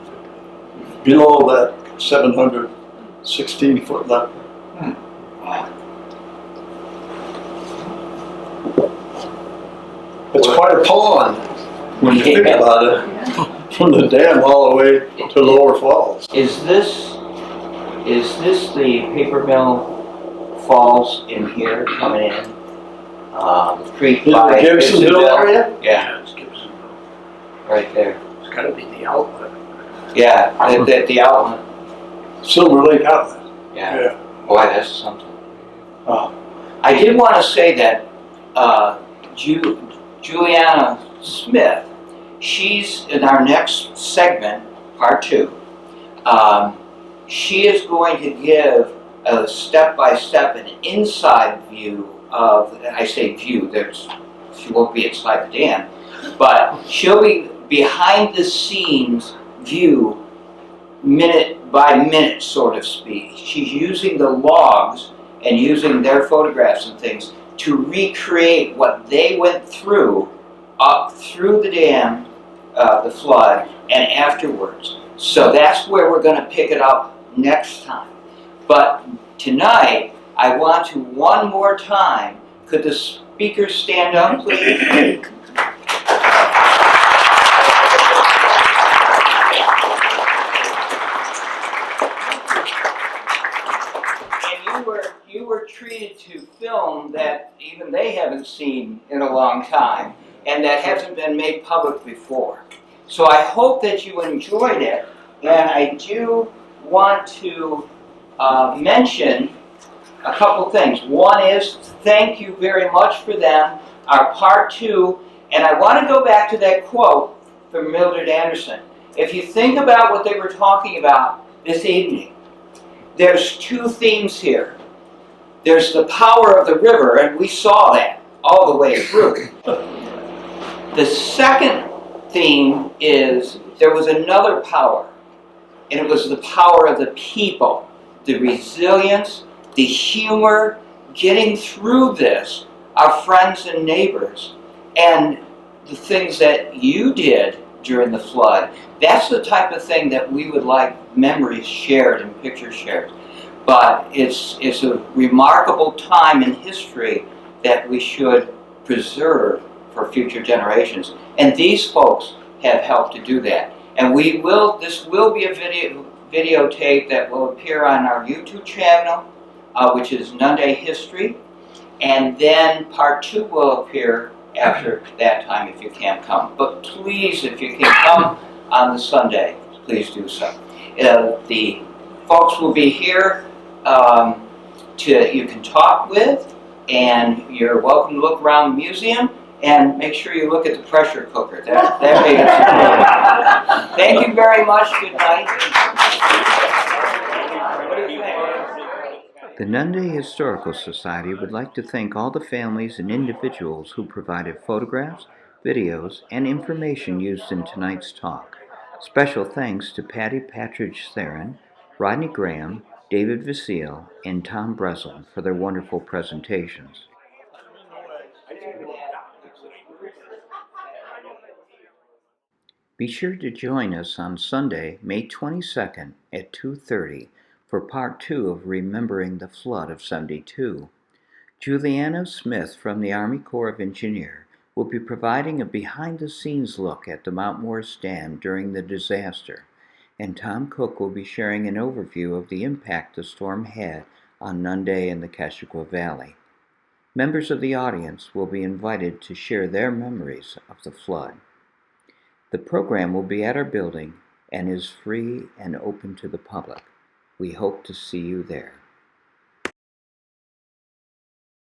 Speaker 9: below that 716-foot level. It's quite a pond when you think about it, from the dam all the way to Lower Falls.
Speaker 1: Is this the paper mill falls in here coming in? Creek
Speaker 9: In
Speaker 1: by
Speaker 9: the Gibsonville area?
Speaker 1: Yeah,
Speaker 12: It's Gibsonville.
Speaker 1: right there.
Speaker 12: It's gotta be the outlet.
Speaker 1: Yeah, the outlet.
Speaker 9: Silver Lake Outlet.
Speaker 1: Yeah. Boy, that's something.
Speaker 9: Uh,
Speaker 1: I did want to say that Juliana Smith, she's in our next segment, part 2. She is going to give a step-by-step, an inside view of, I say view, she won't be inside the dam, but she'll be behind the scenes view, minute by minute, so to speak. She's using the logs and using their photographs and things to recreate what they went through up through the dam, the flood, and afterwards. So that's where we're going to pick it up next time. But tonight, I want to one more time, could the speakers stand up, please? You were treated to film that even they haven't seen in a long time, and that hasn't been made public before. So I hope that you enjoyed it, and I do want to mention a couple things. One is, thank you very much for them, our part 2, and I want to go back to that quote from Mildred Anderson. If you think about what they were talking about this evening, there's 2 themes here. There's the power of the river, and we saw that
Speaker 2: all the way through. The second theme is there was another power, and it was the power of the people, the resilience, the humor, getting through this, our friends and neighbors, and the things that you did during the flood. That's the type of thing that we would like memories shared and pictures shared. But it's a remarkable time in history that we should preserve for future generations. And these folks have helped to do that. And this will be a videotape that will appear on our YouTube channel, which is Nunde History. And then part 2 will appear after that time if you can't come. But please, if you can come on the Sunday, please do so. The folks will be here you can talk with, and you're welcome to look around the museum, and make sure you look at the pressure cooker. That made it. Thank you very much. Good night. What do you think?
Speaker 1: The Nunde Historical Society would like to thank all the families and individuals who provided photographs, videos, and information used in tonight's talk. Special thanks to Patty Patridge-Theron, Rodney Graham, David Vasile, and Tom Breslin for their wonderful presentations. Be sure to join us on Sunday, May 22nd at 2:30 for part 2 of Remembering the Flood of '72. Juliana Smith from the Army Corps of Engineers will be providing a behind-the-scenes look at the Mount Morris Dam during the disaster, and Tom Cook will be sharing an overview of the impact the storm had on Nunde and the Keshequa Valley. Members of the audience will be invited to share their memories of the flood. The program will be at our building and is free and open to the public. We hope to see you there.